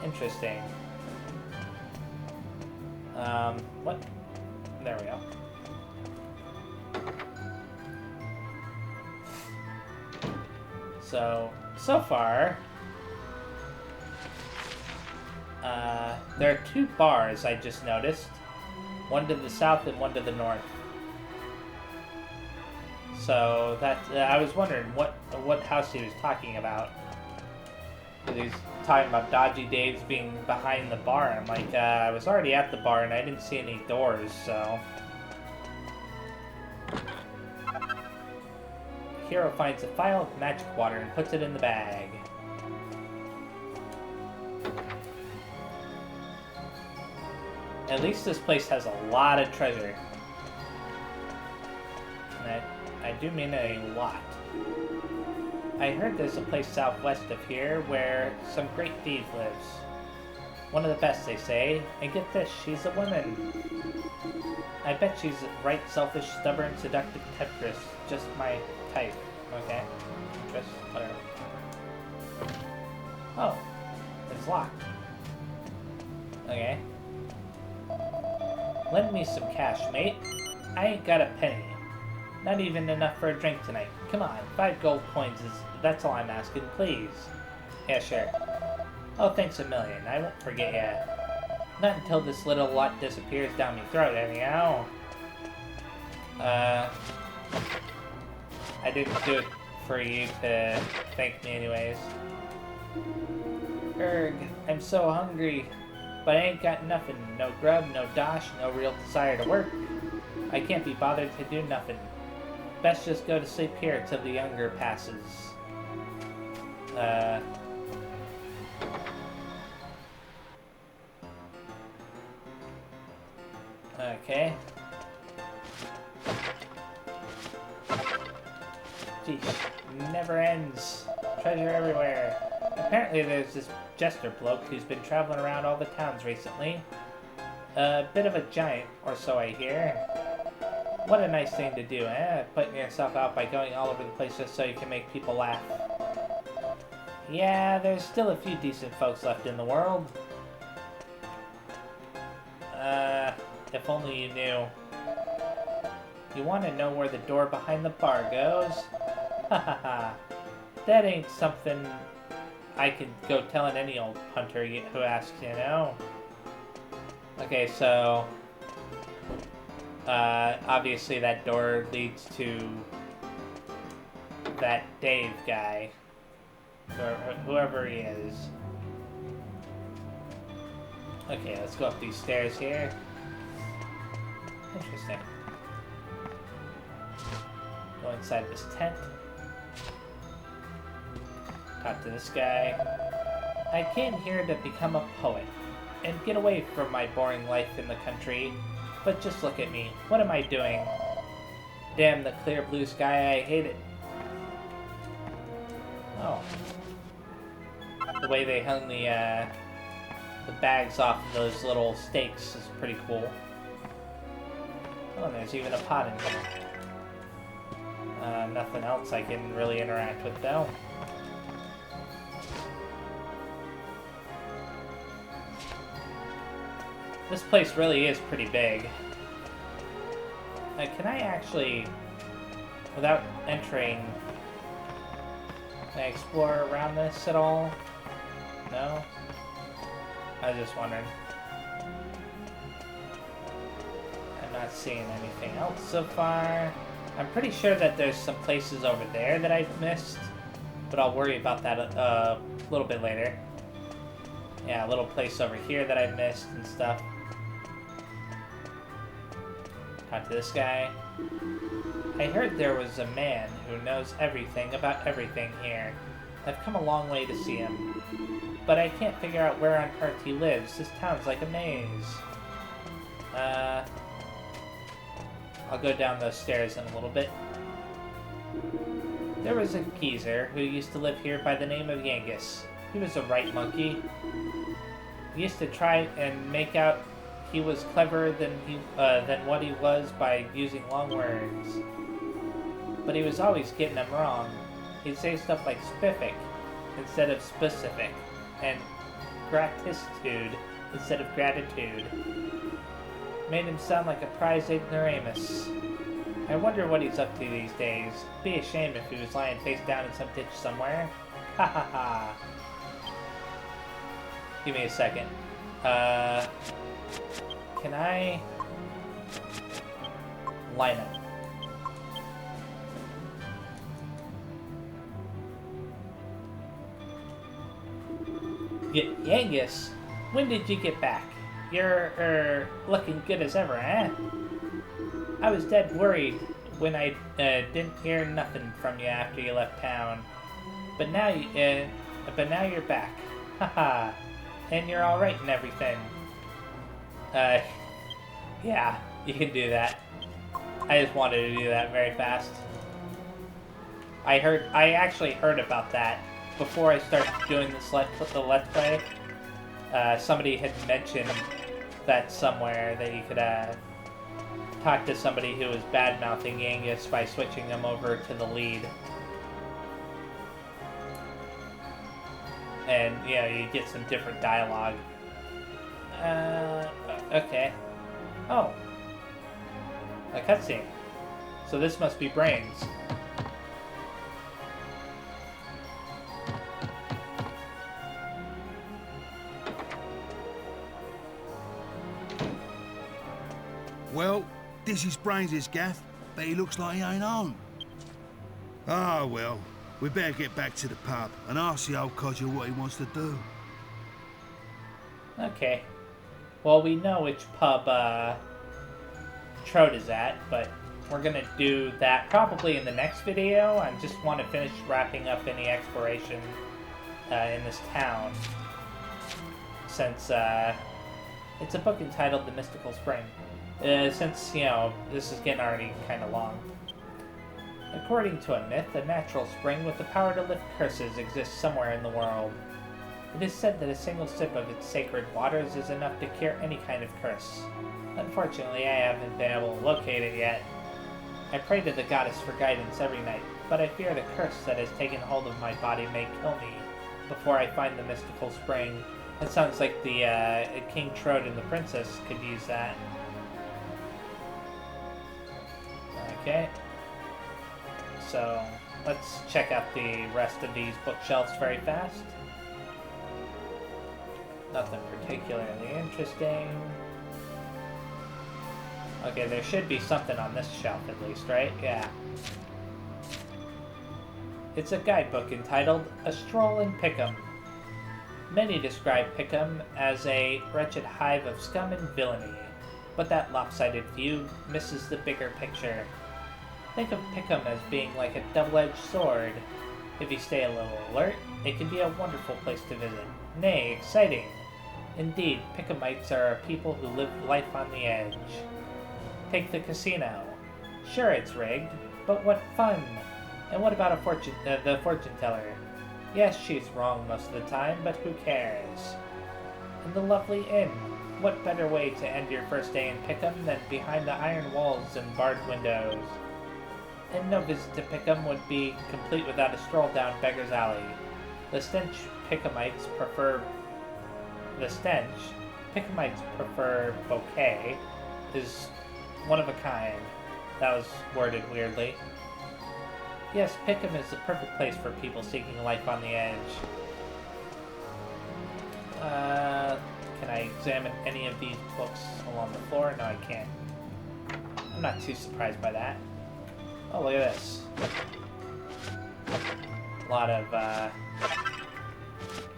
Interesting. What? There we go. So far, there are 2 bars I just noticed. One to the south and one to the north. So that I was wondering what house he was talking about. Because he's talking about Dodgy Dave's being behind the bar. I'm like, I was already at the bar and I didn't see any doors, so... Hero finds a vial of magic water and puts it in the bag. At least this place has a lot of treasure. And I do mean a lot. I heard there's a place southwest of here where some great thief lives. One of the best, they say. And get this, she's a woman. I bet she's right selfish, stubborn, seductive temptress. Just my type. Okay. Just whatever. Oh. It's locked. Okay. Lend me some cash, mate. I ain't got a penny. Not even enough for a drink tonight. Come on, 5 gold coins that's all I'm asking, please. Yeah, sure. Oh, thanks a million. I won't forget ya. Not until this little lot disappears down my throat, anyhow. I didn't do it for you to thank me anyways. Erg, I'm so hungry. But I ain't got nothing. No grub, no dosh, no real desire to work. I can't be bothered to do nothing. Best just go to sleep here till the hunger passes. Okay. Geez, never ends. Treasure everywhere. Apparently there's this jester bloke who's been traveling around all the towns recently. A bit of a giant, or so I hear. What a nice thing to do, eh? Putting yourself out by going all over the place just so you can make people laugh. Yeah, there's still a few decent folks left in the world. If only you knew. You want to know where the door behind the bar goes? Ha ha ha. That ain't something I could go telling any old punter who asks, you know? Okay, so... obviously that door leads to that Dave guy. Or whoever he is. Okay, let's go up these stairs here. Interesting. Go inside this tent. Talk to this guy. I came here to become a poet and get away from my boring life in the country. But just look at me. What am I doing? Damn the clear blue sky, I hate it. Oh. The way they hung the bags off of those little stakes is pretty cool. Oh, and there's even a pot in here. Nothing else I can really interact with, though. This place really is pretty big. Can I actually, without entering, can I explore around this at all? No? I was just wondering. I'm not seeing anything else so far. I'm pretty sure that there's some places over there that I've missed, but I'll worry about that a little bit later. Yeah, a little place over here that I missed and stuff. Talk to this guy. I heard there was a man who knows everything about everything here. I've come a long way to see him. But I can't figure out where on earth he lives. This town's like a maze. I'll go down those stairs in a little bit. There was a geezer who used to live here by the name of Yangus. He was a right monkey. He used to try and make out he was cleverer than what he was by using long words. But he was always getting them wrong. He'd say stuff like spiffig instead of specific, and gratitude instead of gratitude. Made him sound like a prize ignoramus. I wonder what he's up to these days. Be a shame if he was lying face down in some ditch somewhere. Ha ha ha. Give me a second. Can I... line up? Yangus, when did you get back? You're, looking good as ever, eh? I was dead worried when I, didn't hear nothing from you after you left town. But now you're back. Haha. And you're alright and everything. Yeah, you can do that. I just wanted to do that very fast. I actually heard about that before I started doing this the Let's Play. Somebody had mentioned that somewhere that you could, talk to somebody who was bad-mouthing Yangus by switching them over to the lead. And, you know, you get some different dialogue. Okay. Oh. A cutscene. So this must be Brains. Well, this is Brains' gaff, but he looks like he ain't home. Ah, well, we better get back to the pub and ask the old codger what he wants to do. Okay. Well, we know which pub, Trode is at, but we're gonna do that probably in the next video. I just want to finish wrapping up any exploration, in this town. Since, it's a book entitled The Mystical Spring. Since, you know, this is getting already kind of long. According to a myth, a natural spring with the power to lift curses exists somewhere in the world. It is said that a single sip of its sacred waters is enough to cure any kind of curse. Unfortunately, I haven't been able to locate it yet. I pray to the goddess for guidance every night, but I fear the curse that has taken hold of my body may kill me before I find the mystical spring. It sounds like the King Trode and the princess could use that. Okay. So, let's check out the rest of these bookshelves very fast. Nothing particularly interesting. Okay, there should be something on this shelf at least, right? Yeah. It's a guidebook entitled A Stroll in Pickham. Many describe Pickham as a wretched hive of scum and villainy, but that lopsided view misses the bigger picture. Think of Pickham as being like a double-edged sword. If you stay a little alert, it can be a wonderful place to visit. Nay, exciting. Indeed, Pickhamites are a people who live life on the edge. Take the casino. Sure, it's rigged, but what fun! And what about the fortune teller? Yes, she's wrong most of the time, but who cares? And the lovely inn. What better way to end your first day in Pickham than behind the iron walls and barred windows? And no visit to Pickham would be complete without a stroll down Beggar's Alley. The stench Pickhamites prefer bouquet is one of a kind. That was worded weirdly. Yes, Pickham is the perfect place for people seeking life on the edge. Can I examine any of these books along the floor? No, I can't. I'm not too surprised by that. Oh, look at this. A lot of,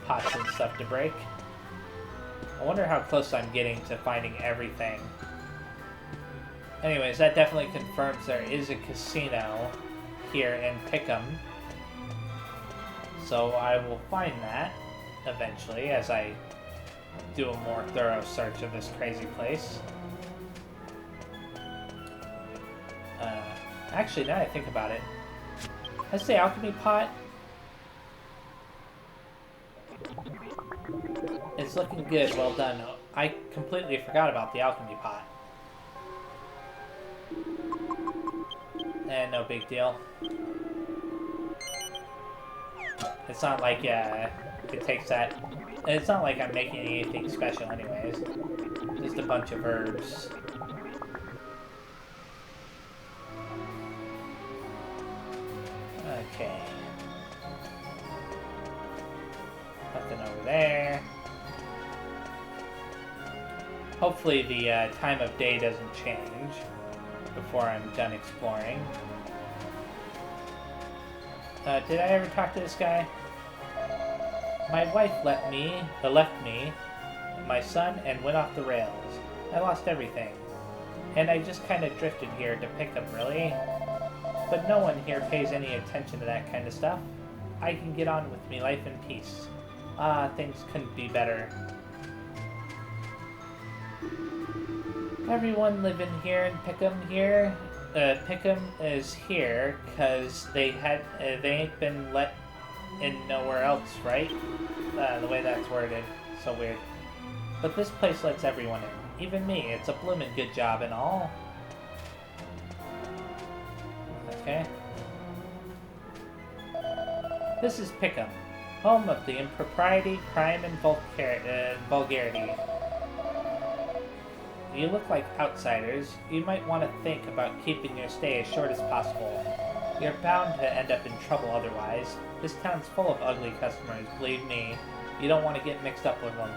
pots and stuff to break. I wonder how close I'm getting to finding everything. Anyways, that definitely confirms there is a casino here in Pickham. So I will find that eventually as I do a more thorough search of this crazy place. Actually, now I think about it, has the alchemy pot? It's looking good, well done. I completely forgot about the alchemy pot. And no big deal. It's not like it takes that. And it's not like I'm making anything special anyways. Just a bunch of herbs. Okay. Nothing over there. Hopefully the time of day doesn't change before I'm done exploring. Did I ever talk to this guy? My wife left me, my son, and went off the rails. I lost everything. And I just kind of drifted here to Pickham, really. But no one here pays any attention to that kind of stuff. I can get on with me life in peace. Things couldn't be better. Everyone living here in Pickham here. Pickham is here because they ain't been let in nowhere else, right? The way that's worded. So weird. But this place lets everyone in. Even me. It's a bloomin' good job and all. Okay. This is Pickham, home of the impropriety, crime, and vulgarity. You look like outsiders. You might want to think about keeping your stay as short as possible. You're bound to end up in trouble otherwise. This town's full of ugly customers, believe me. You don't want to get mixed up with them.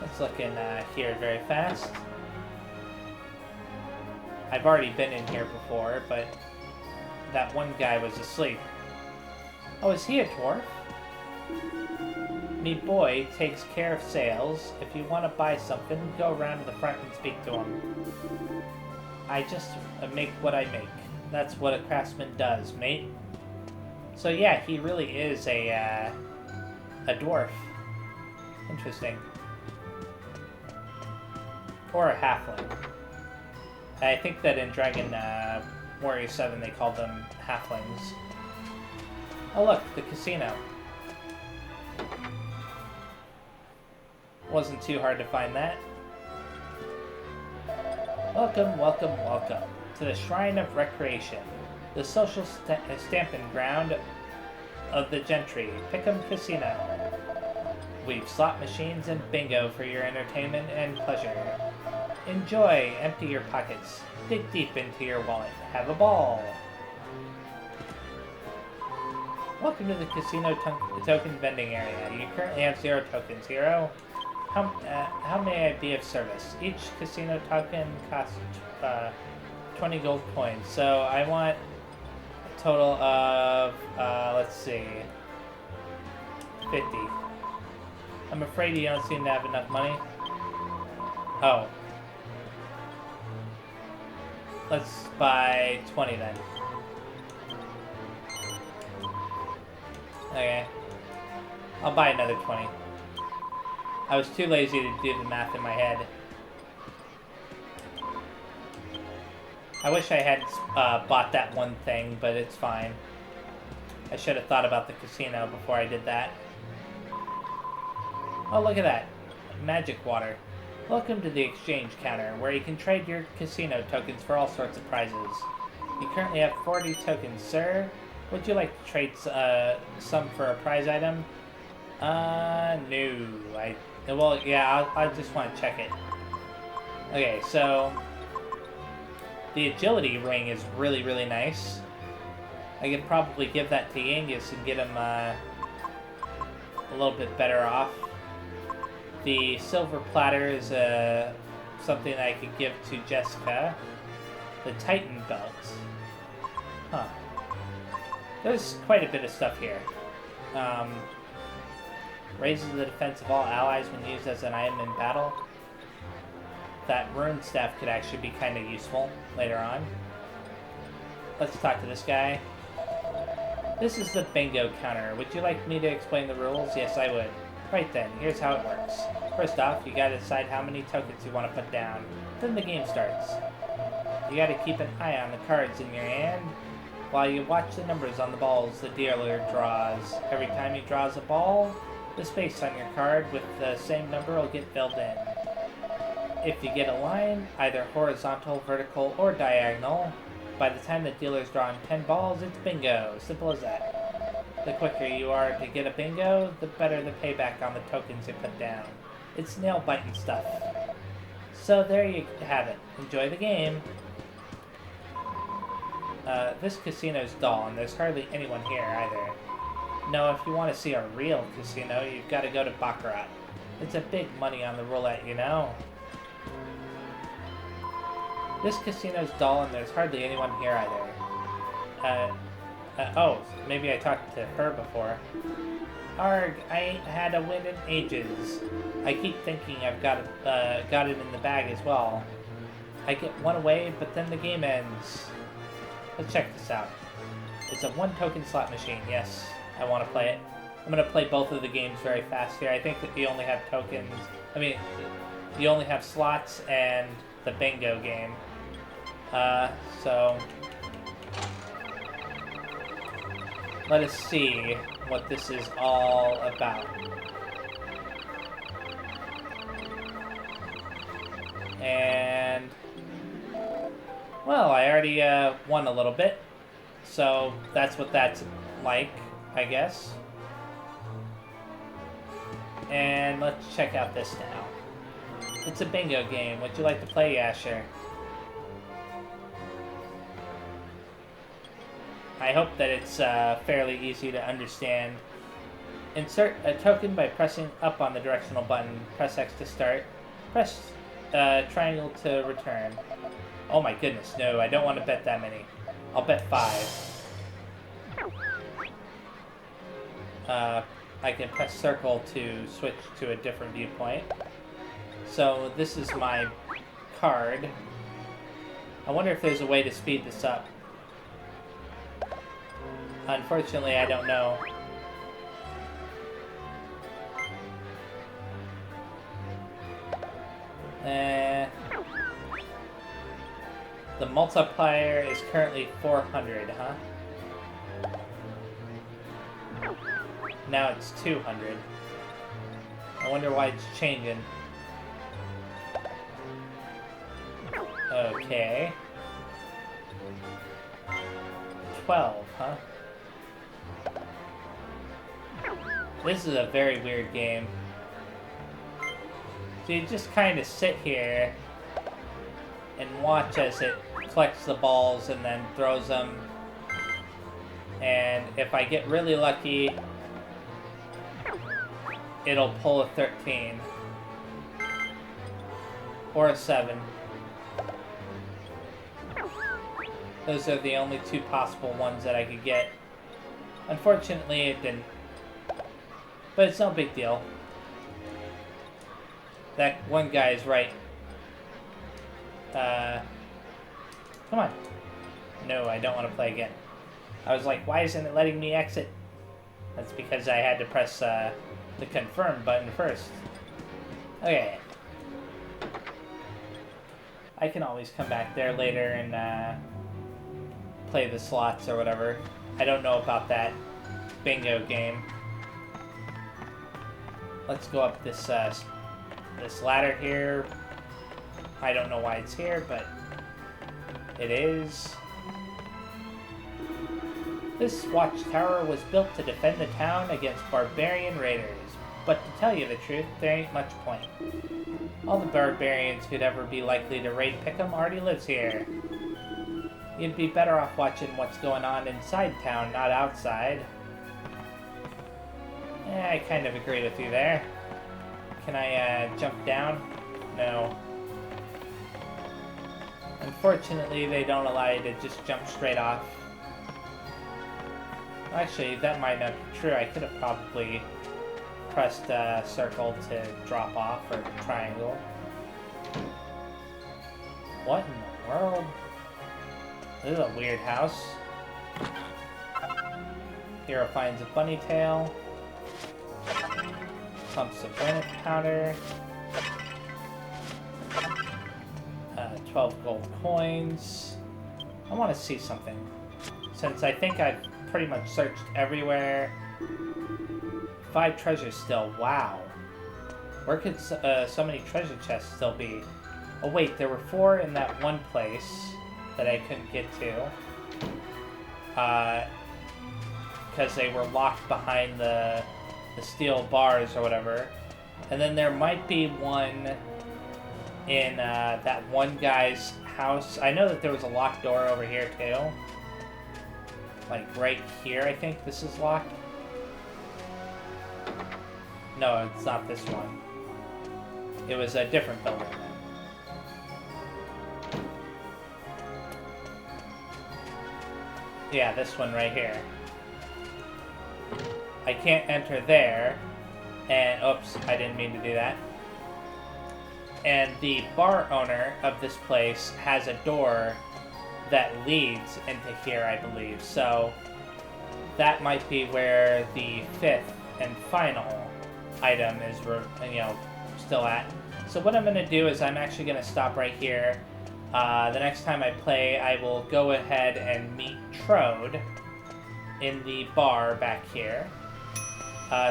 Let's look in here very fast. I've already been in here before, but that one guy was asleep. Oh, is he a dwarf? Me boy takes care of sales. If you want to buy something, go around to the front and speak to him. I just make what I make. That's what a craftsman does, mate. So yeah, he really is a dwarf. Interesting. Or a halfling. I think that in Dragon Warrior 7 they called them halflings. Oh look, the casino. Wasn't too hard to find that. Welcome, welcome, welcome to the Shrine of Recreation, the social stamping ground of the gentry, Pickham Casino. We've slot machines and bingo for your entertainment and pleasure. Enjoy, empty your pockets, dig deep into your wallet, have a ball. Welcome to the casino token vending area. You currently have 0 tokens, hero. How may I be of service? Each casino token costs 20 gold coins, so I want a total of, let's see, 50. I'm afraid you don't seem to have enough money. Oh. Let's buy 20 then. Okay. I'll buy another 20. I was too lazy to do the math in my head. I wish I had bought that one thing, but it's fine. I should have thought about the casino before I did that. Oh, look at that. Magic water. Welcome to the exchange counter, where you can trade your casino tokens for all sorts of prizes. You currently have 40 tokens, sir. Would you like to trade some for a prize item? No. Well, yeah, I just want to check it. Okay, so the agility ring is really, really nice. I could probably give that to Yangus and get him a little bit better off. The silver platter is something I could give to Jessica. The Titan belt. Huh. There's quite a bit of stuff here. Raises the defense of all allies when used as an item in battle. That rune staff could actually be kind of useful later on. Let's talk to this guy. This is the bingo counter. Would you like me to explain the rules? Yes, I would. Right then, here's how it works. First off, you gotta decide how many tokens you want to put down. Then the game starts. You gotta keep an eye on the cards in your hand while you watch the numbers on the balls the dealer draws. Every time he draws a ball, the space on your card with the same number will get filled in. If you get a line, either horizontal, vertical, or diagonal, by the time the dealer's drawn 10 balls, it's bingo. Simple as that. The quicker you are to get a bingo, the better the payback on the tokens you put down. It's nail-biting stuff. So there you have it. Enjoy the game. This casino's dull, and there's hardly anyone here either. No, if you want to see a real casino, you've got to go to Baccarat. It's a big money on the roulette, you know? This casino's dull, and there's hardly anyone here either. Oh, maybe I talked to her before. Arg, I ain't had a win in ages. I keep thinking I've got it in the bag as well. I get one away, but then the game ends. Let's check this out. It's a one-token slot machine. Yes, I want to play it. I'm going to play both of the games very fast here. I think that you only have tokens. I mean, you only have slots and the bingo game. So let us see what this is all about. And well, I already won a little bit, so that's what that's like, I guess. And let's check out this now. It's a bingo game. Would you like to play? Yeah, sure. I hope that it's fairly easy to understand. Insert a token by pressing up on the directional button. Press X to start. Press triangle to return. Oh my goodness, no, I don't want to bet that many. I'll bet 5. I can press circle to switch to a different viewpoint. So this is my card. I wonder if there's a way to speed this up. Unfortunately, I don't know. The multiplier is currently 400, huh? Now it's 200. I wonder why it's changing. Okay. 12, huh? This is a very weird game. So you just kind of sit here and watch as it collects the balls and then throws them. And if I get really lucky, it'll pull a 13. Or a 7. Those are the only 2 possible ones that I could get. Unfortunately, it didn't. But it's no big deal. That one guy is right. Come on. No, I don't want to play again. I was like, why isn't it letting me exit? That's because I had to press the confirm button first. Okay. I can always come back there later and play the slots or whatever. I don't know about that bingo game. Let's go up this this ladder here. I don't know why it's here, but it is. This watchtower was built to defend the town against barbarian raiders. But to tell you the truth, there ain't much point. All the barbarians who'd ever be likely to raid Pickham already lives here. You'd be better off watching what's going on inside town, not outside. Yeah, I kind of agree with you there. Can I jump down? No. Unfortunately, they don't allow you to just jump straight off. Actually, that might not be true. I could have probably pressed circle to drop off, or triangle. What in the world? This is a weird house. Hero finds a bunny tail. Pumps of granite powder. 12 gold coins. I want to see something. Since I think I've pretty much searched everywhere. 5 treasures still. Wow. Where could so many treasure chests still be? Oh wait, there were 4 in that one place that I couldn't get to. Because they were locked behind the steel bars or whatever. And then there might be one in that one guy's house. I know that there was a locked door over here too. like right here, I think this is locked. No, it's not this one. It was a different building. Yeah, this one right here. I can't enter there. And, oops, I didn't mean to do that. And the bar owner of this place has a door that leads into here, I believe. So, that might be where the 5th and final item is, still at. So what I'm going to do is I'm actually going to stop right here. The next time I play, I will go ahead and meet Trode in the bar back here.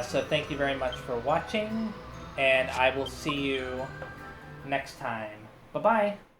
So thank you very much for watching, and I will see you next time. Bye-bye!